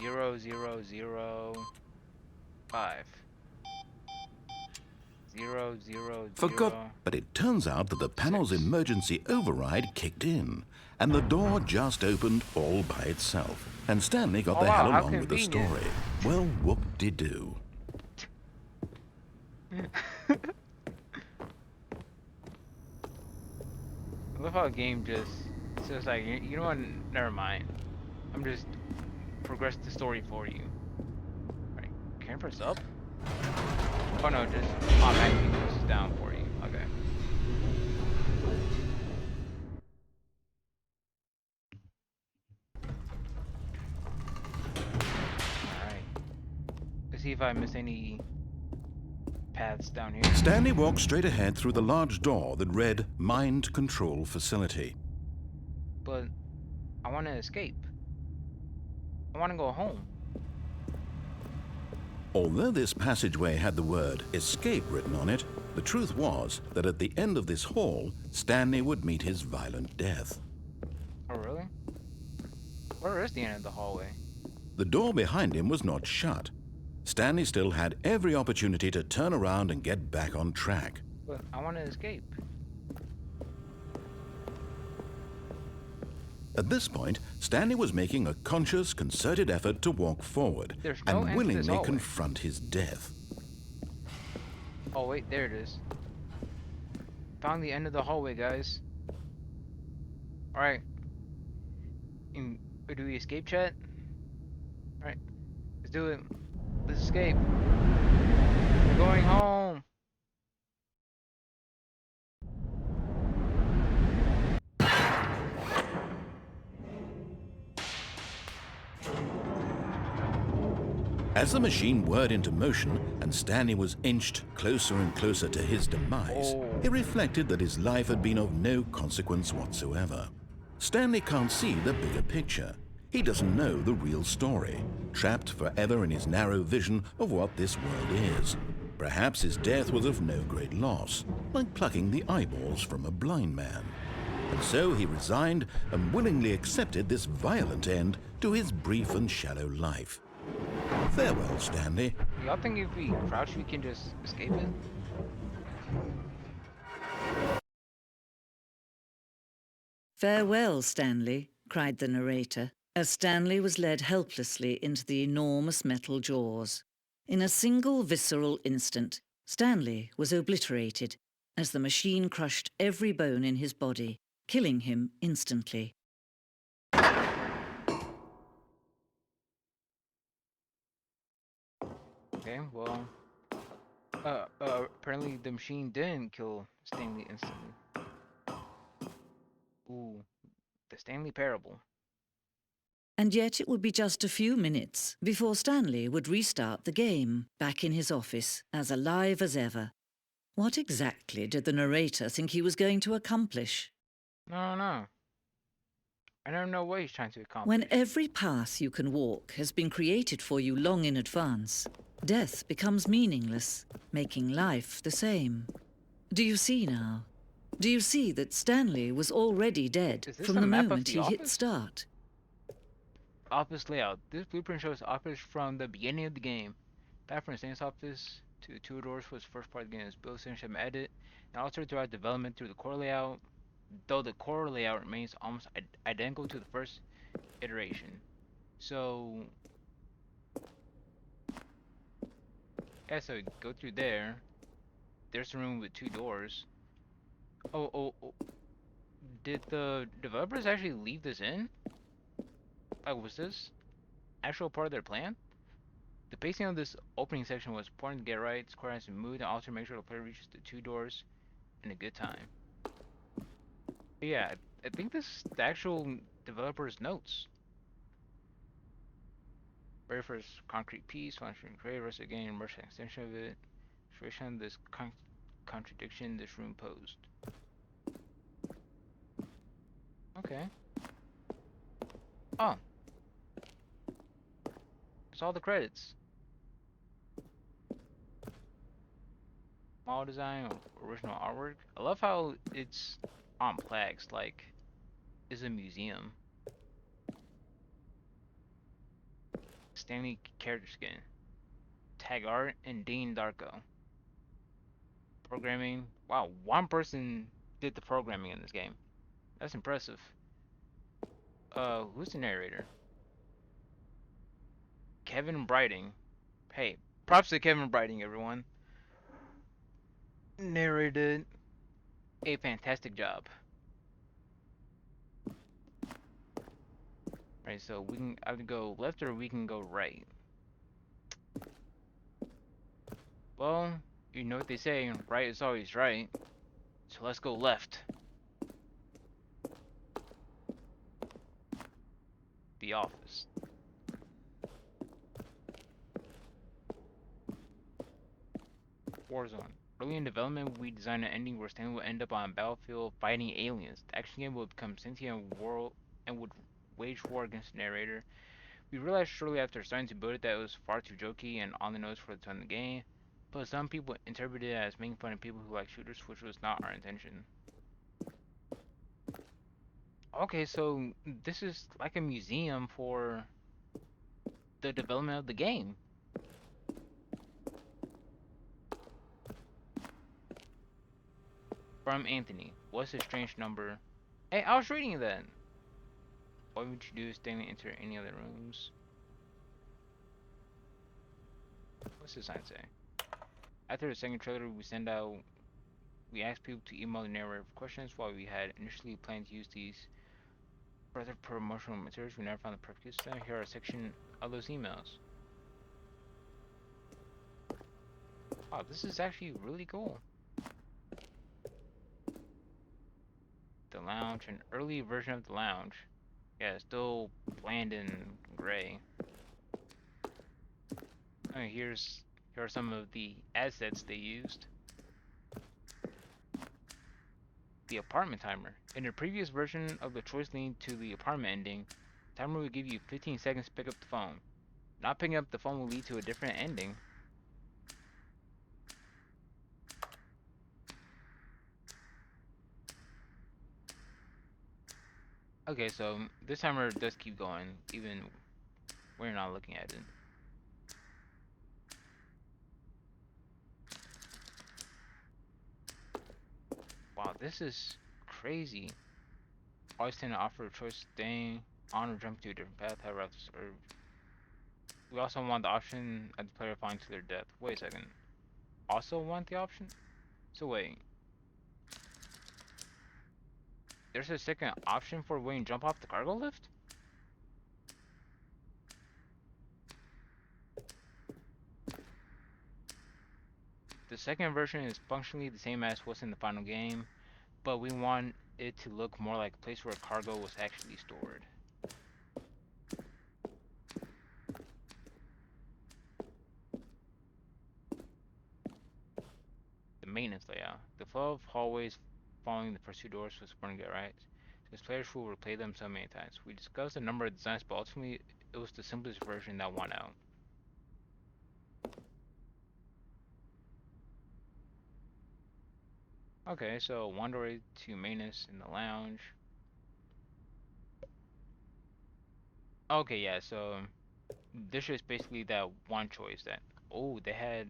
0, 0, 0, 5. 0, 0, 0. But it turns out that the panel's emergency override kicked in, and the door just opened all by itself. And Stanley got the hell along with the story. Well, whoop-de-doo. I love how a game just says like, you know what, never mind. I'm just progress the story for you. Right, can I press up? Oh no, just automatically pushes down for you. Okay. Alright. Let's see if I miss any paths down here. Stanley walked straight ahead through the large door that read Mind Control Facility. But I want to escape. I want to go home. Although this passageway had the word escape written on it, the truth was that at the end of this hall, Stanley would meet his violent death. Oh, really? Where is the end of the hallway? The door behind him was not shut. Stanley still had every opportunity to turn around and get back on track. But I want to escape. At this point, Stanley was making a conscious, concerted effort to walk forward and willingly confront his death. Oh wait, there it is. Found the end of the hallway, guys. Alright. Do we escape, chat? Alright. Let's do it. Let's escape. We're going home. As the machine whirred into motion and Stanley was inched closer and closer to his demise, he reflected that his life had been of no consequence whatsoever. Stanley can't see the bigger picture. He doesn't know the real story, trapped forever in his narrow vision of what this world is. Perhaps his death was of no great loss, like plucking the eyeballs from a blind man. And so he resigned and willingly accepted this violent end to his brief and shallow life. Farewell, Stanley. Y'all think if we crouch, we can just escape it? "Farewell, Stanley," cried the narrator, as Stanley was led helplessly into the enormous metal jaws. In a single visceral instant, Stanley was obliterated as the machine crushed every bone in his body, killing him instantly. Okay, well, apparently the machine didn't kill Stanley instantly. Ooh, the Stanley Parable. And yet it would be just a few minutes before Stanley would restart the game, back in his office, as alive as ever. What exactly did the narrator think he was going to accomplish? No. I don't know what he's trying to accomplish. When every path you can walk has been created for you long in advance, death becomes meaningless, making life the same. Do you see now? Do you see that Stanley was already dead Is this from a the map of moment the he hit office? start? Office layout. This blueprint shows office from the beginning of the game. Back from Stanley's office to two doors was the first part of the game. This build station should be edited and altered throughout development through the core layout, though the core layout remains almost identical to the first iteration. So, yeah, so go through there. There's a room with two doors. Oh. Did the developers actually leave this in? Like, was this actual part of their plan? The pacing of this opening section was important to get right. Square has to move and alter to make sure the player reaches the two doors in a good time. But yeah, I think this is the actual developer's notes. Very first concrete piece, launching create, rest again, immersive extension of it. Situation this contradiction this room posed. Okay. Oh. It's all the credits. Model design, original artwork. I love how it's on plaques, like it's a museum. Stanley character skin. Tag art and Dean Darko. Programming. Wow, one person did the programming in this game. That's impressive. Who's the narrator? Kevin Brighting. Hey, props to Kevin Brighting, everyone. Narrated a fantastic job. Right, so we can either go left or we can go right. Well, you know what they say, right is always right. So let's go left. The office. Warzone. Early in development, we designed an ending where Stanley would end up on a battlefield fighting aliens. The action game would become sentient world and would wage war against the narrator. We realized shortly after starting to build it that it was far too jokey and on the nose for the time of the game. But some people interpreted it as making fun of people who like shooters, which was not our intention. Okay, so this is like a museum for the development of the game. From Anthony. What's a strange number? Hey, I was reading that. What would you do if Stanley enter any other rooms? What's the sign say? After the second trailer we asked people to email the narrator for questions. While we had initially planned to use these for other promotional materials, we never found the perfect use of them. Here are a section of those emails. Wow, this is actually really cool. The lounge, an early version of the lounge. Yeah, it's still bland and gray. Here are some of the assets they used. The apartment timer. In the previous version of the choice leading to the apartment ending, the timer would give you 15 seconds to pick up the phone. Not picking up the phone will lead to a different ending. Okay, so this timer does keep going, even we're not looking at it. Wow, this is crazy. Always tend to offer a choice staying on or jumping to a different path, however, or we also want the option of the player falling to their death. Wait a second. Also want the option? So wait, there's a second option for when you jump off the cargo lift? The second version is functionally the same as what's in the final game, but we want it to look more like a place where cargo was actually stored. The maintenance layout. The flow of hallways following the first two doors was supporting it, right? Since players will replay them so many times. We discussed a number of designs, but ultimately it was the simplest version that won out. Okay, so one doorway to maintenance in the lounge. Okay, yeah, so this is basically that one choice that, oh, they had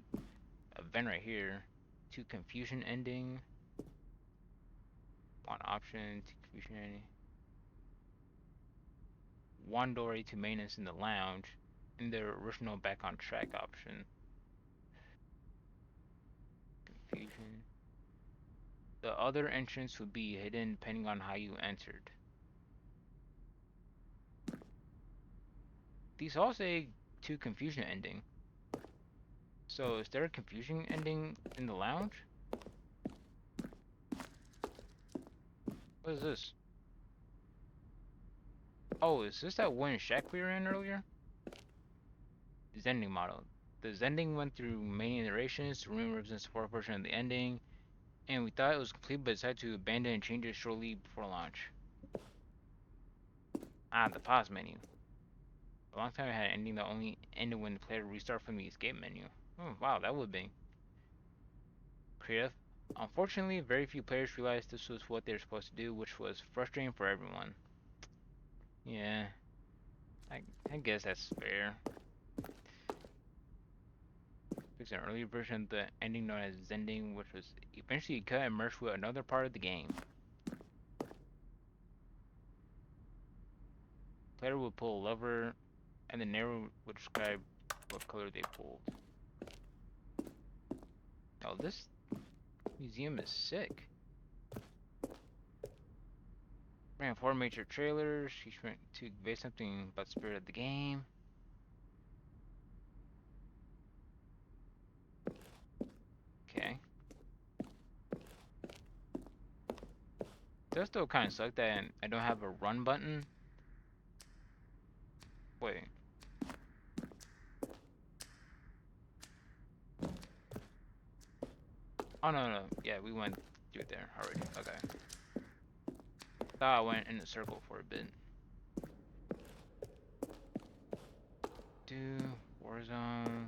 a vent right here. To confusion ending. One option to confusion ending. One doorway to maintenance in the lounge. And the original back on track option. Confusion. The other entrance would be hidden depending on how you entered. These all say to confusion ending. So is there a confusion ending in the lounge? What is this? Oh, is this that one shack we were in earlier? Zending model. The Zending went through many iterations to ruin represent support version of the ending, and we thought it was complete but decided to abandon and change it shortly before launch. Ah, the pause menu. A long time I had an ending that only ended when the player restarted from the escape menu. Oh, wow, that would be creative. Unfortunately, very few players realized this was what they were supposed to do, which was frustrating for everyone. Yeah, I guess that's fair. Fixed an earlier version of the ending known as Zending, which was eventually cut and merged with another part of the game. Player would pull a lever, and the narrator would describe what color they pulled. Oh, this museum is sick. Ran 4 major trailers. Each meant to convey something about the spirit of the game. Okay. Does still kind of suck that I don't have a run button. Wait. Oh no, no, yeah, we went through there already. Okay. Thought I went in a circle for a bit. Do Warzone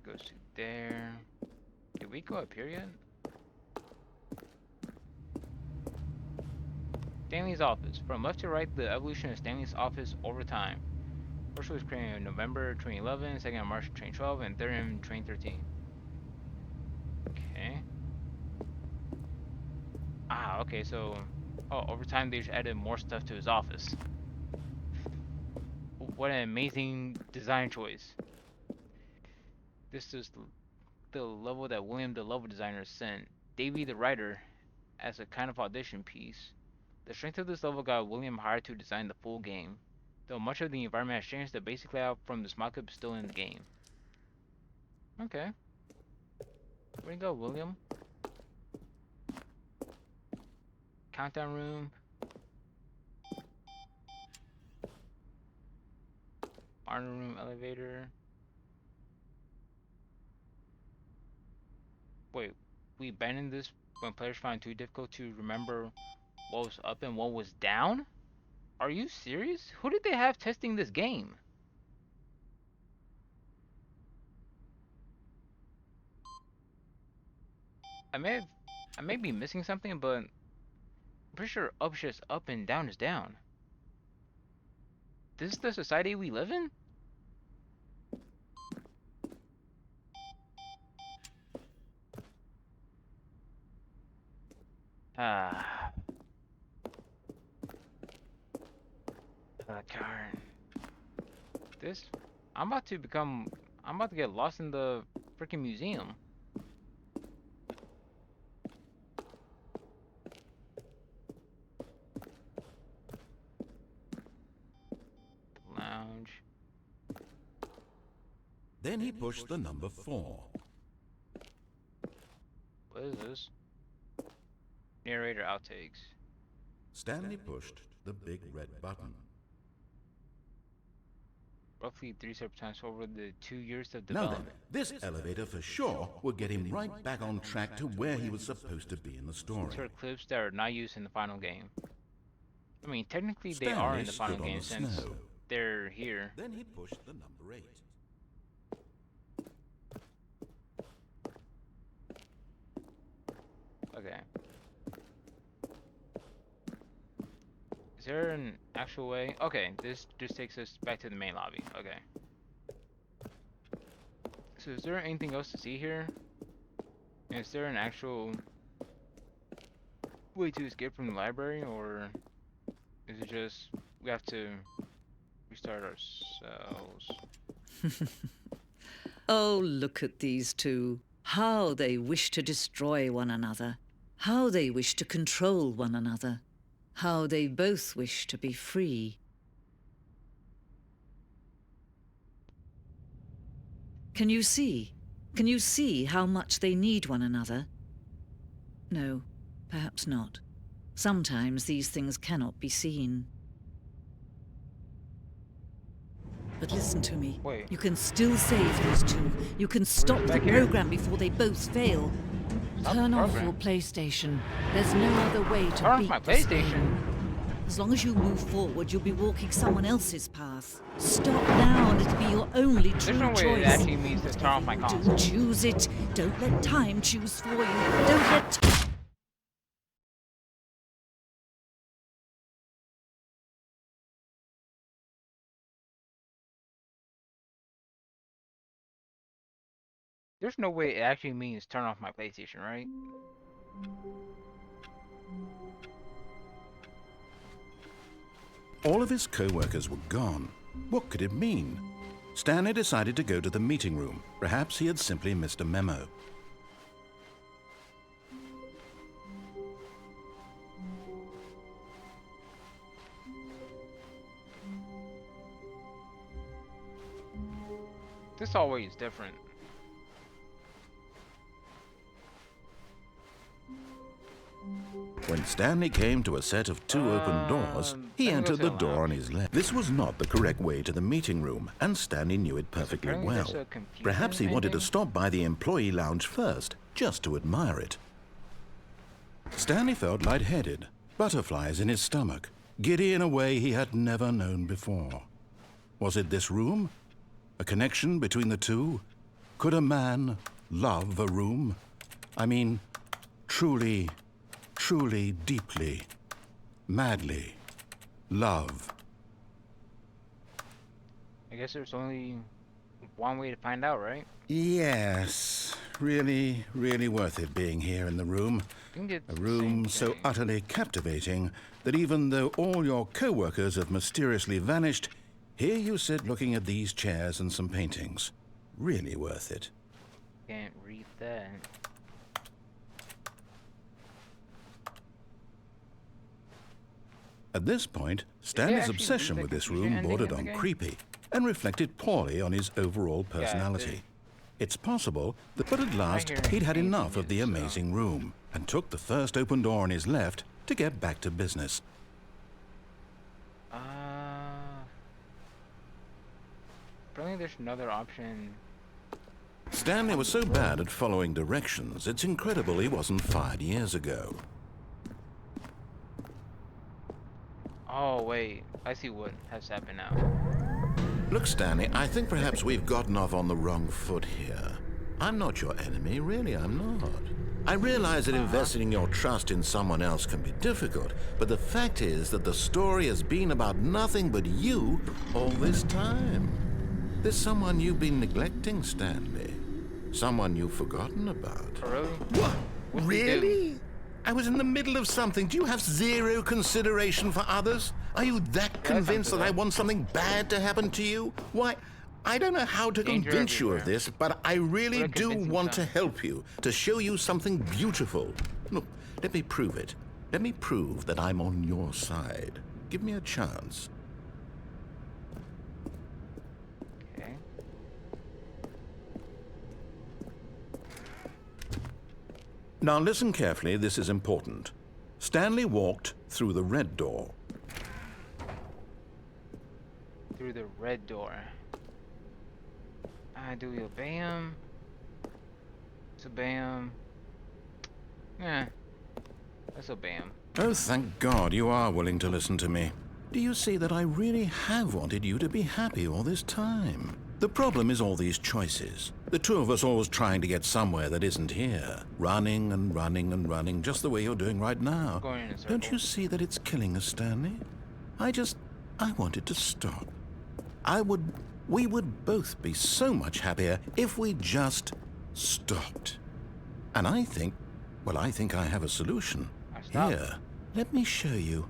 goes to there. Did we go up here yet? Stanley's office. From left to right, the evolution of Stanley's office over time. First was created in November 2011, second in March 2012, and third in 2013. Okay. Ah, okay, so over time they just added more stuff to his office. What an amazing design choice. This is the level that William, the level designer, sent Davey, the writer, as a kind of audition piece. The strength of this level got William hired to design the full game. Though much of the environment has changed, the basic layout from this mockup is still in the game. Okay. Where you go, William? Countdown room. Honor room elevator. Wait, we abandoned this when players find it too difficult to remember what was up and what was down? Are you serious? Who did they have testing this game? I may have, I may be missing something, but pretty sure up is just up and down is down. This is the society we live in? Ah. Darn. This, I'm about to get lost in the freaking museum. Lounge. Then he pushed the number 4. What is this? Narrator outtakes. Stanley pushed the big red button. Roughly 37 times over the 2 years of Now then, development. this elevator for sure would get him right back on track to where he was supposed to be in the story. Insert clips that are not used in the final game. I mean, technically they Stanley are in the final stood on game the since snow. they're here. Then he pushed the number 8. Okay. Is there an actual way? Okay, this just takes us back to the main lobby. Okay. So is there anything else to see here? Is there an actual way to escape from the library, or is it just we have to restart ourselves? Oh, look at these two. How they wish to destroy one another. How they wish to control one another. How they both wish to be free. Can you see? Can you see how much they need one another? No, perhaps not. Sometimes these things cannot be seen. But listen to me. Wait. You can still save these two. You can stop the back here? program before they both fail. Stop the Turn off program? your PlayStation. There's no other way to Turn off beat my this PlayStation? game. As long as you move forward, you'll be walking someone else's path. Stop now and it'll be your only There's true no way choice. it actually means to turn off my Whatever you console. do, choose it. Don't let time choose for you. Don't let There's no way it actually means turn off my PlayStation, right? All of his co-workers were gone. What could it mean? Stanley decided to go to the meeting room. Perhaps he had simply missed a memo. This always is different. When Stanley came to a set of 2 open doors, he I think entered that's the it, door lounge. on his left. This was not the correct way to the meeting room, and Stanley knew it perfectly Apparently well. there's a computer Perhaps he wanted to ending? stop by the employee lounge first, just to admire it. Stanley felt lightheaded, butterflies in his stomach, giddy in a way he had never known before. Was it this room? A connection between the two? Could a man love a room? I mean, truly, deeply, madly love. I guess there's only one way to find out, right? Yes, really worth it being here in the room. I think it's A the room same so thing. utterly captivating that even though all your co-workers have mysteriously vanished, here you sit looking at these chairs and some paintings. Really worth it. Can't read that. At this point, Stanley's actually obsession leave with the this confusion room ending bordered in the on game? creepy and reflected poorly on his overall it personality. did. It's possible that, but at last, hear he'd had anything enough of the so- amazing room and took the first open door on his left to get back to business. Apparently there's another option. Stanley was so bad at following directions, it's incredible he wasn't fired years ago. Oh wait, I see what has happened now. Look, Stanley, I think perhaps we've gotten off on the wrong foot here. I'm not your enemy, really, I'm not. I realize that investing your trust in someone else can be difficult, but the fact is that the story has been about nothing but you all this time. There's someone you've been neglecting, Stanley. Someone you've forgotten about. Oh, really? What? What'd we do? Really? I was in the middle of something. Do you have zero consideration for others? Are you that convinced that I want something bad to happen to you? Why, I don't know how to Danger convince you of everywhere. this, but I really What a do convincing want to sound. help you, to show you something beautiful. Look, let me prove it. Let me prove that I'm on your side. Give me a chance. Okay. Now listen carefully, this is important. Stanley walked through the red door. Through the red door. Do we obey him? Let's obey him. Yeah. Let's obey him. Oh, thank God you are willing to listen to me. Do you see that I really have wanted you to be happy all this time? The problem is all these choices. The two of us always trying to get somewhere that isn't here. Running and running and running, just the way you're doing right now. Going in a circle. Don't you see that it's killing us, Stanley? I wanted to stop. We would both be so much happier if we just stopped. And I think I have a solution. Stop. Here, let me show you.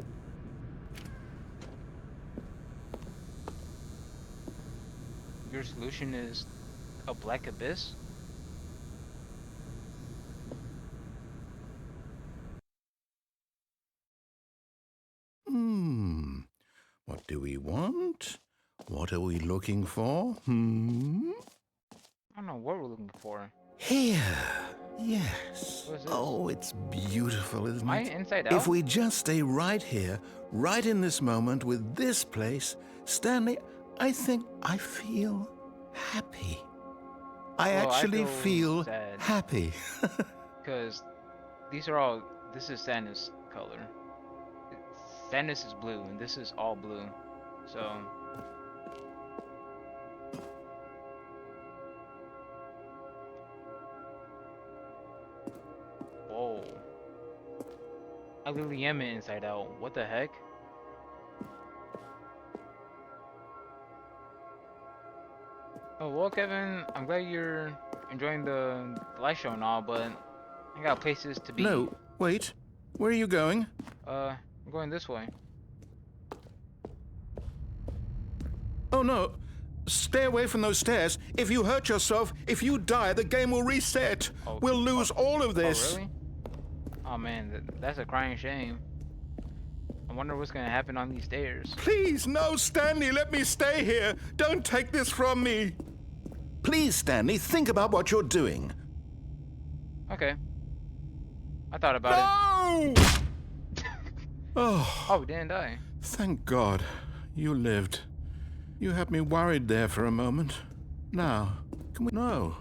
Your solution is a black abyss? What do we want? What are we looking for? I don't know what we're looking for. Here. Yes. What is this? Oh, it's beautiful, isn't Am I it? inside out? If we just stay right here, right in this moment with this place, Stanley, I think I feel happy. I Well, I actually feel feel sad. happy. Because this is Sadness color. Sadness is blue, and this is all blue. So. Whoa. I literally am inside out. What the heck? Oh, well, Kevin, I'm glad you're enjoying the live show and all, but I got places to be. No, wait. Where are you going? I'm going this way. Oh, no. Stay away from those stairs. If you hurt yourself, if you die, the game will reset. Oh, We'll lose all of this. Oh, really? Oh, man, that's a crying shame. I wonder what's gonna happen on these stairs. Please, no, Stanley, let me stay here. Don't take this from me. Please, Stanley, think about what you're doing. Okay. I thought about it. Oh, Oh, we didn't die. thank God. You lived. You had me worried there for a moment. Now, can we... No.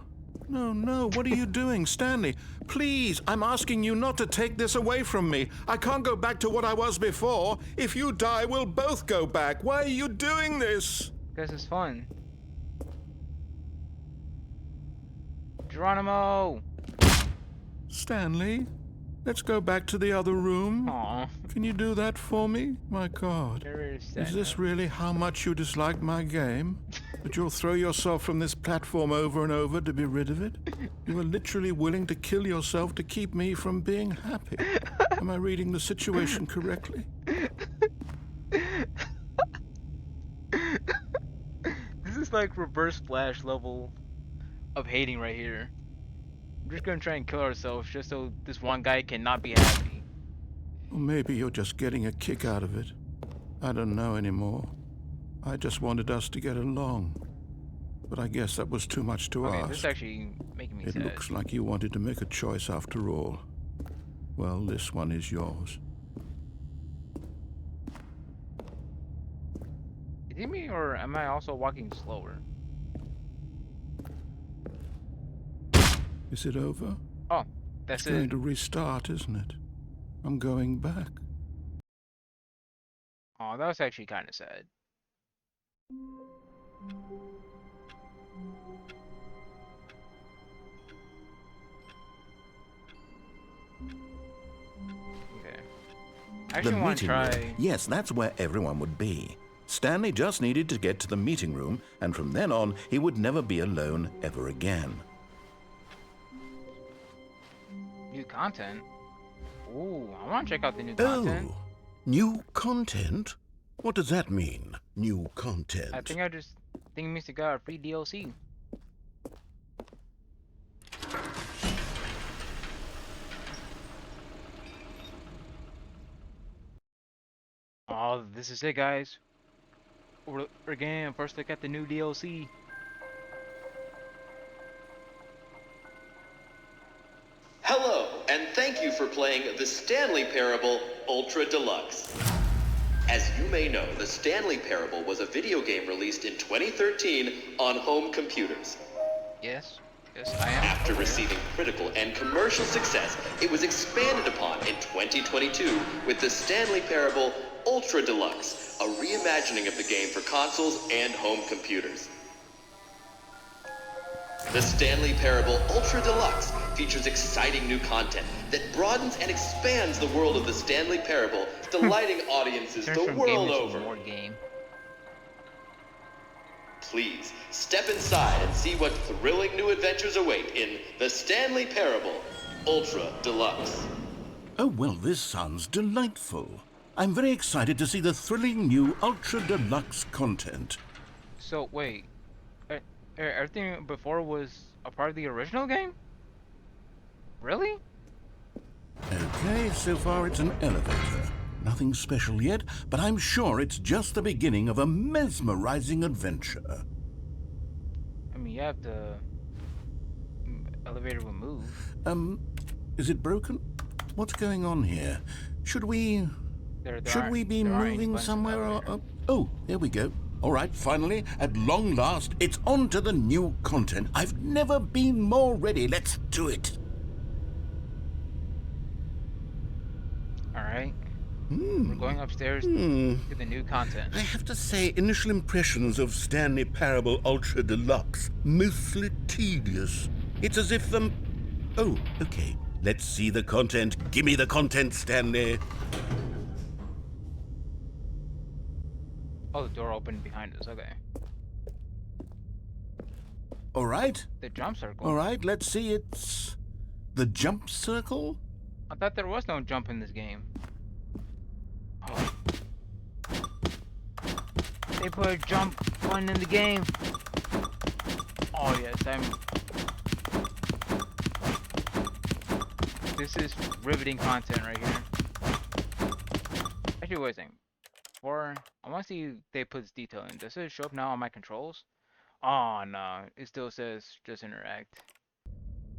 No, what are you doing, Stanley? Please, I'm asking you not to take this away from me. I can't go back to what I was before. If you die, we'll both go back. Why are you doing this? Because it's fun. Geronimo! Stanley, let's go back to the other room. Aw. Can you do that for me? My God. There is Is that. this really how much you dislike my game? That you'll throw yourself from this platform over and over to be rid of it? You are literally willing to kill yourself to keep me from being happy. Am I reading the situation correctly? This is like reverse Flash level of hating right here. We're just gonna try and kill ourselves just so this one guy cannot be happy. Or maybe you're just getting a kick out of it. I don't know anymore. I just wanted us to get along. But I guess that was too much to Okay, ask. this is actually making me It sad. looks like you wanted to make a choice after all. Well, this one is yours. Is it me or am I also walking slower? Is it over? Oh, that's It's going it. to restart, isn't it? I'm going back. Oh, that was actually kind of sad. I The actually want to meeting room. try. Yes, that's where everyone would be. Stanley just needed to get to the meeting room, and from then on, he would never be alone ever again. New content? Ooh, I want to check out the new content. Oh, new content? What does that mean, new content? I think it means to got a free DLC. Oh, this is it, guys. We're again first look at the new DLC. Hello, and thank you for playing the Stanley Parable Ultra Deluxe. As you may know, the Stanley Parable was a video game released in 2013 on home computers. Yes, I am. After receiving critical and commercial success, it was expanded upon in 2022 with the Stanley Parable Ultra Deluxe, a reimagining of the game for consoles and home computers. The Stanley Parable Ultra Deluxe features exciting new content that broadens and expands the world of the Stanley Parable, delighting audiences Turns the from world game over. to more game. Please, step inside and see what thrilling new adventures await in the Stanley Parable Ultra Deluxe. Oh, well, this sounds delightful. I'm very excited to see the thrilling new Ultra Deluxe content. So wait, everything before was a part of the original game? Really? Okay, so far it's an elevator. Nothing special yet, but I'm sure it's just the beginning of a mesmerizing adventure. I mean, you have the elevator will move. Is it broken? What's going on here? Should we be there aren't any moving buttons in the somewhere? elevator. Oh, here we go. All right, finally, at long last, it's on to the new content. I've never been more ready. Let's do it. All right. We're going upstairs to the new content. I have to say, initial impressions of Stanley Parable Ultra Deluxe, mostly tedious. It's as if them... Oh, okay. Let's see the content. Give me the content, Stanley. Oh, the door opened behind us. Okay. All right. The jump circle. All right, let's see. It's the jump circle? I thought there was no jump in this game. Oh. They put a jump button in the game. Oh yes, This is riveting content right here. Actually, wait a second. I want to see if they put this detail in. Does it show up now on my controls? Oh no, it still says just interact.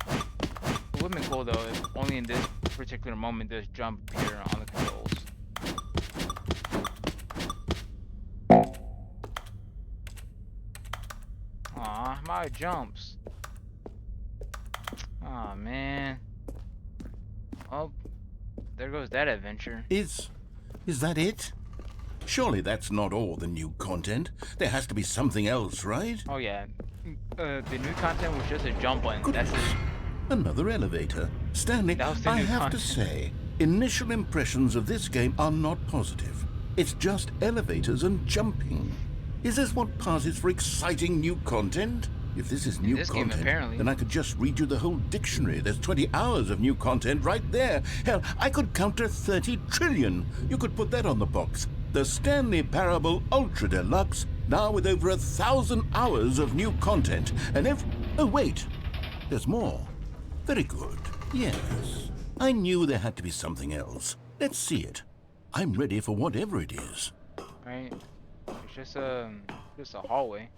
It would have been cool though if only in this particular moment does jump here on the controls. Aw, my jumps. Aw, man. Oh, there goes that adventure. Is that it? Surely that's not all the new content. There has to be something else, right? Oh yeah, the new content was just a jump button. Goodness. That's it. Another elevator. Stanley, That was the I new have to content. say, initial impressions of this game are not positive. It's just elevators and jumping. Is this what passes for exciting new content? If this is new this game, content, apparently. then I could just read you the whole dictionary. There's 20 hours of new content right there. Hell, I could counter 30 trillion. You could put that on the box. The Stanley Parable Ultra Deluxe, now with over 1,000 hours of new content. And oh, wait. There's more. Very good. Yes. I knew there had to be something else. Let's see it. I'm ready for whatever it is. Right? It's just a hallway.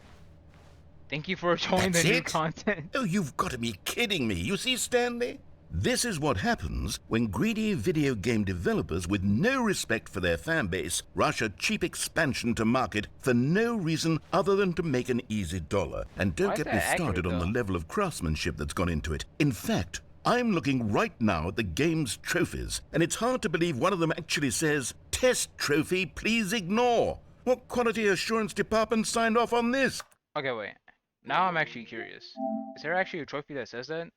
Thank you for showing That's the new it? content. Oh, you've got to be kidding me. You see, Stanley? This is what happens when greedy video game developers with no respect for their fan base rush a cheap expansion to market for no reason other than to make an easy dollar. And don't Why is get me that started accurate, on the though? level of craftsmanship that's gone into it. In fact, I'm looking right now at the game's trophies, and it's hard to believe one of them actually says, "Test trophy, please ignore." What quality assurance department signed off on this? Okay, wait. Now I'm actually curious. Is there actually a trophy that says that?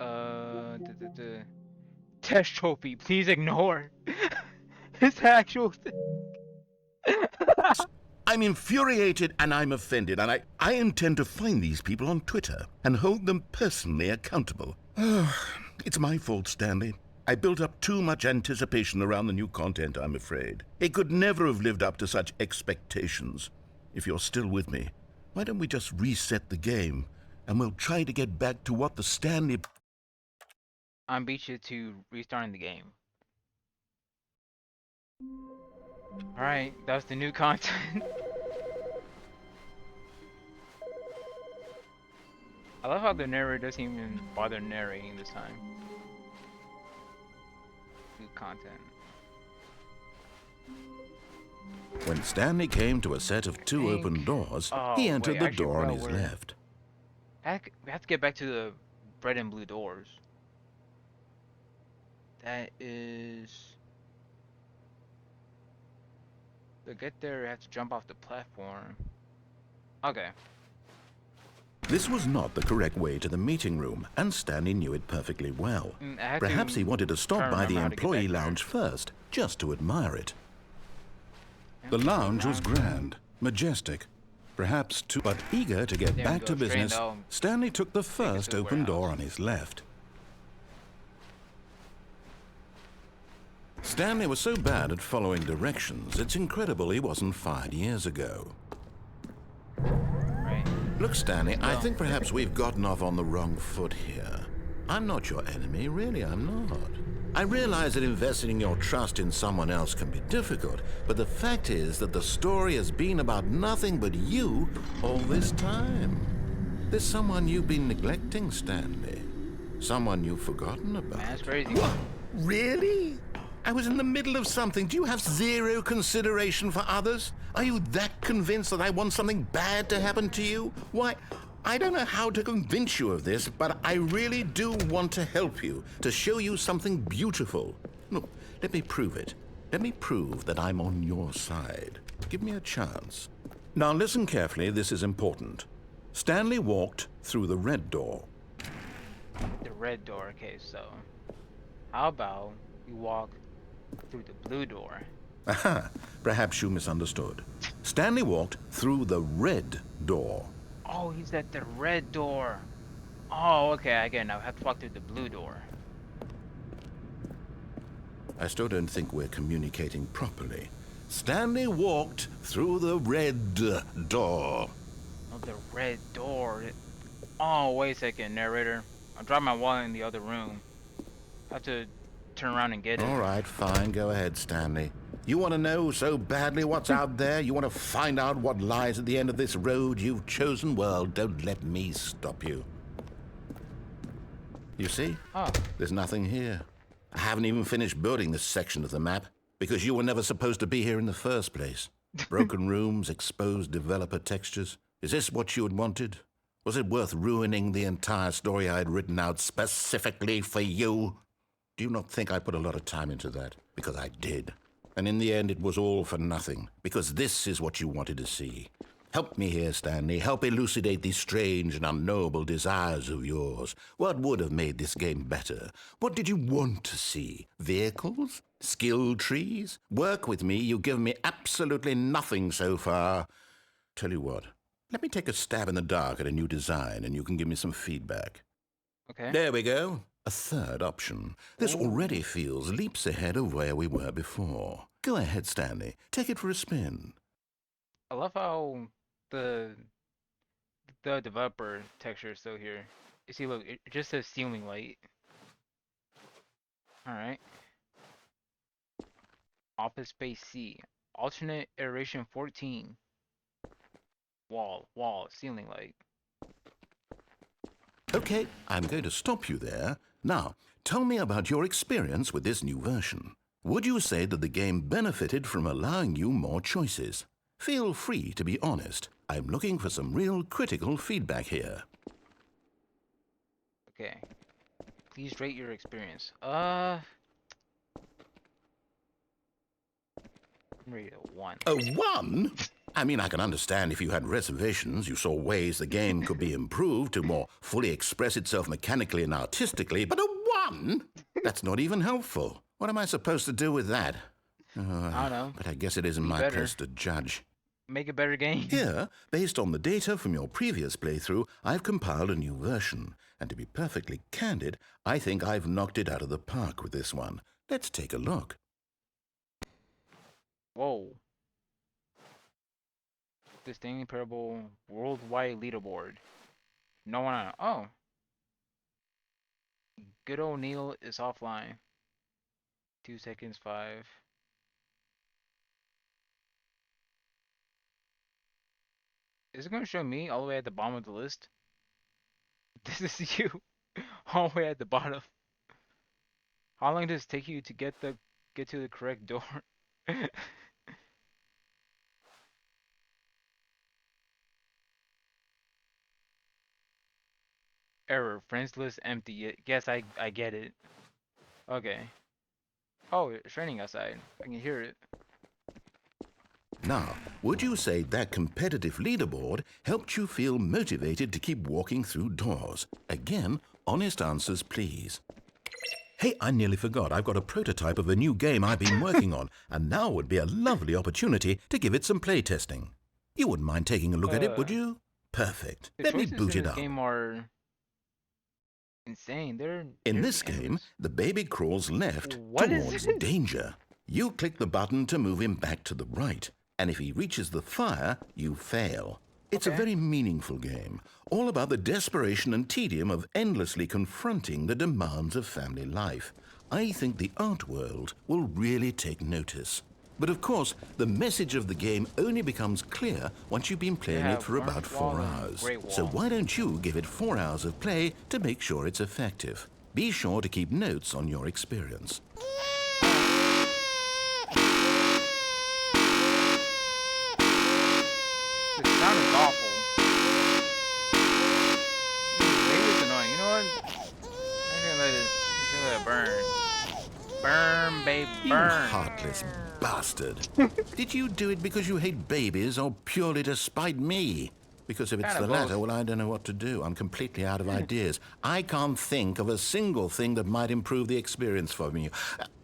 The test trophy. Please ignore. It's actual thing. I'm infuriated and I'm offended, and I intend to find these people on Twitter and hold them personally accountable. It's my fault, Stanley. I built up too much anticipation around the new content, I'm afraid. It could never have lived up to such expectations. If you're still with me, why don't we just reset the game, and we'll try to get back to what the Stanley... I beat you to restarting the game. Alright, that's the new content. I love how the narrator doesn't even bother narrating this time. New content. When Stanley came to a set of two open doors, he entered the door on his left. We have to get back to the red and blue doors. That is... To get there, you have to jump off the platform. Okay. This was not the correct way to the meeting room, and Stanley knew it perfectly well. Perhaps he wanted to stop by the employee lounge first, just to admire it. The lounge was grand, majestic, perhaps too... But eager to get back to business, Stanley took the first open door on his left. Stanley was so bad at following directions, it's incredible he wasn't fired years ago. Right. Look, Stanley, I think perhaps we've gotten off on the wrong foot here. I'm not your enemy, really, I'm not. I realize that investing your trust in someone else can be difficult, but the fact is that the story has been about nothing but you all this time. There's someone you've been neglecting, Stanley. Someone you've forgotten about. Man, that's crazy. What? Really? I was in the middle of something. Do you have zero consideration for others? Are you that convinced that I want something bad to happen to you? Why, I don't know how to convince you of this, but I really do want to help you, to show you something beautiful. Look, let me prove it. Let me prove that I'm on your side. Give me a chance. Now listen carefully, this is important. Stanley walked through the red door. The red door, okay, so... How about we walk through the blue door? Aha, perhaps you misunderstood. Stanley walked through the red door. Oh, he's at the red door. Oh, okay, I get it now. I have to walk through the blue door. I still don't think we're communicating properly. Stanley walked through the red door. Oh, the red door. Oh, wait a second, narrator. I dropped my wallet in the other room. I have to turn around and get it. All right, fine. Go ahead, Stanley. You want to know so badly what's out there? You want to find out what lies at the end of this road you've chosen? Well, don't let me stop you. You see? Oh. There's nothing here. I haven't even finished building this section of the map because you were never supposed to be here in the first place. Broken rooms, exposed developer textures. Is this what you had wanted? Was it worth ruining the entire story I had written out specifically for you? Do you not think I put a lot of time into that? Because I did. And in the end, it was all for nothing, because this is what you wanted to see. Help me here, Stanley. Help elucidate these strange and unknowable desires of yours. What would have made this game better? What did you want to see? Vehicles? Skill trees? Work with me. You've given me absolutely nothing so far. Tell you what, let me take a stab in the dark at a new design, and you can give me some feedback. Okay. There we go. A third option. This already feels leaps ahead of where we were before. Go ahead, Stanley. Take it for a spin. I love how the developer texture is still here. You see, look, it just says ceiling light. Alright. Office space C. Alternate iteration 14. Wall, ceiling light. Okay, I'm going to stop you there. Now, tell me about your experience with this new version. Would you say that the game benefited from allowing you more choices? Feel free to be honest. I'm looking for some real critical feedback here. Okay. Please rate your experience. I'm rated a 1. A 1? I mean, I can understand if you had reservations, you saw ways the game could be improved to more fully express itself mechanically and artistically, but a 1? That's not even helpful. What am I supposed to do with that? I don't know. But I guess it isn't Be my better. place to judge. Make a better game. Here, based on the data from your previous playthrough, I've compiled a new version. And to be perfectly candid, I think I've knocked it out of the park with this one. Let's take a look. Whoa. The Stanley Parable worldwide leaderboard. No one on. Oh. Good old Neil is offline. 2 seconds, 5. Is it going to show me all the way at the bottom of the list? This is you. All the way at the bottom. How long does it take you to get to the correct door? Error. Friends list empty. Yes, I get it. Okay. Oh, it's raining outside. I can hear it. Now, would you say that competitive leaderboard helped you feel motivated to keep walking through doors? Again, honest answers, please. Hey, I nearly forgot. I've got a prototype of a new game I've been working on, and now would be a lovely opportunity to give it some playtesting. You wouldn't mind taking a look at it, would you? Perfect. The Let me choices boot in it this up. game are insane. In this game, the baby crawls left What is towards this? danger. You click the button to move him back to the right, and if he reaches the fire, you fail. It's a Okay. very meaningful game, all about the desperation and tedium of endlessly confronting the demands of family life. I think the art world will really take notice. But of course, the message of the game only becomes clear once you've been playing Yeah, it for Orange about Wall 4 and hours. Great So Wall. why don't you give it 4 hours of play to make sure it's effective? Be sure to keep notes on your experience. The sound is awful. Baby's annoying. You know what? I'm gonna let it burn. Burn, babe, You burn. heartless bastard. Did you do it because you hate babies or purely to spite me? Because if it's Kinda the latter, both. well, I don't know what to do. I'm completely out of ideas. I can't think of a single thing that might improve the experience for me.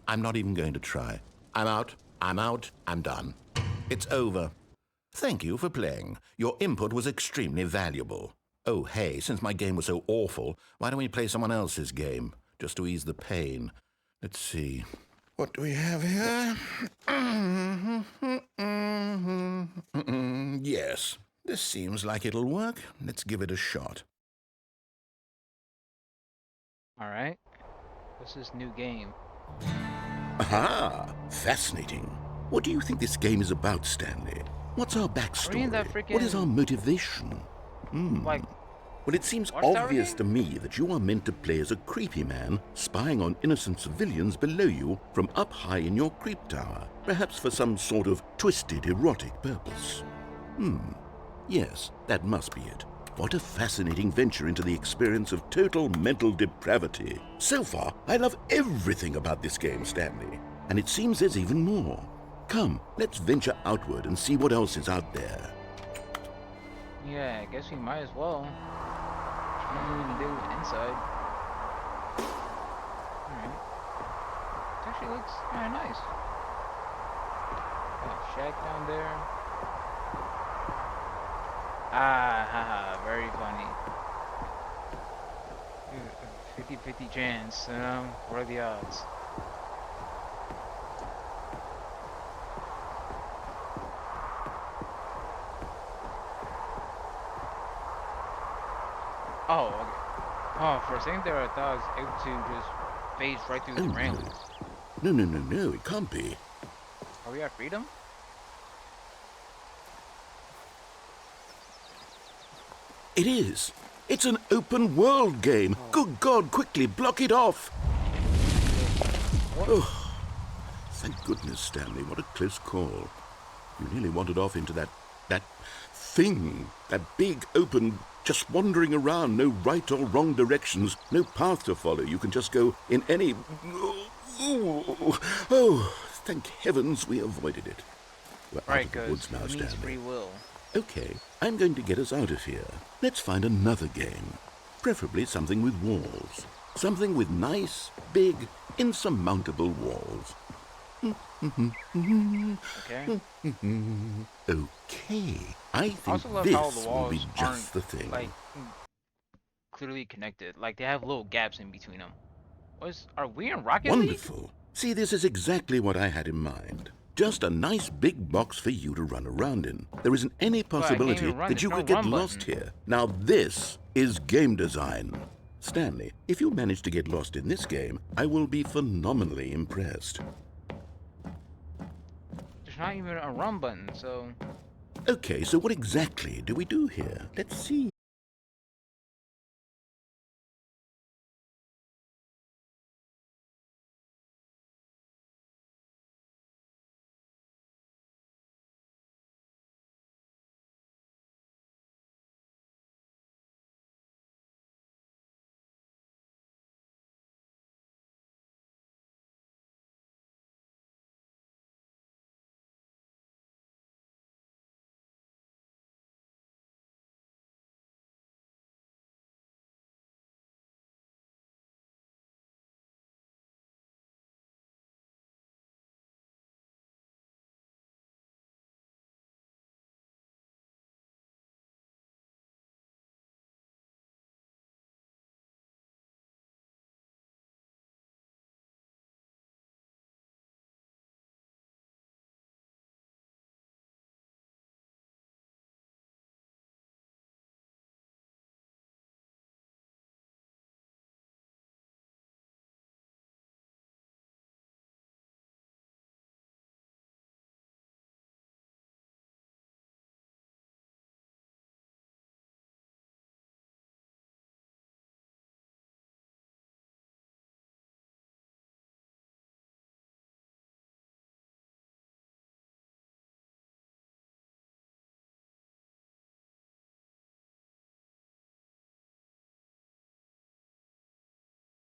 I'm not even going to try. I'm out. I'm done. It's over. Thank you for playing. Your input was extremely valuable. Oh, hey, since my game was so awful, why don't we play someone else's game, just to ease the pain? Let's see. What do we have here? Yes, this seems like it'll work. Let's give it a shot. Alright. What's this new game? Aha! Fascinating. What do you think this game is about, Stanley? What's our backstory? that What is frickin', our motivation? Like, Well, it seems Watchtower obvious game? to me that you are meant to play as a creepy man spying on innocent civilians below you from up high in your creep tower, perhaps for some sort of twisted erotic purpose. Yes, that must be it. What a fascinating venture into the experience of total mental depravity. So far, I love everything about this game, Stanley. And it seems there's even more. Come, let's venture outward and see what else is out there. yeah, I guess we might as well. What do we even do inside? Alright. It actually looks kinda nice. Got a shack down there. Ah, haha, very funny. 50-50 chance, what are the odds? Oh, okay. Oh, for a second there I thought I was able to just phase right through the Oh, railings. No, it can't be. Are we at freedom? It is. It's an open world game. Good God, quickly block it off. Oh, thank goodness, Stanley. What a close call. You nearly wandered off into that thing. That big, open, just wandering around. No right or wrong directions. No path to follow. You can just go in any... Oh, thank heavens we avoided it. We're out Right, of the because woods now, who needs Stanley. free will? Okay, I'm going to get us out of here. Let's find another game. Preferably something with walls. Something with nice, big, insurmountable walls. Okay. Okay, I I think also love how the this will be walls aren't just the thing. like clearly connected. Like they have little gaps in between them. Are we in Rocket League? Wonderful. See, this is exactly what I had in mind. Just a nice big box for you to run around in. There isn't any But I can't possibility even run. that There's you no could get run lost button. here. Now this is game design. Stanley, if you manage to get lost in this game, I will be phenomenally impressed. There's not even a run button, so Okay, so what exactly do we do here? Let's see.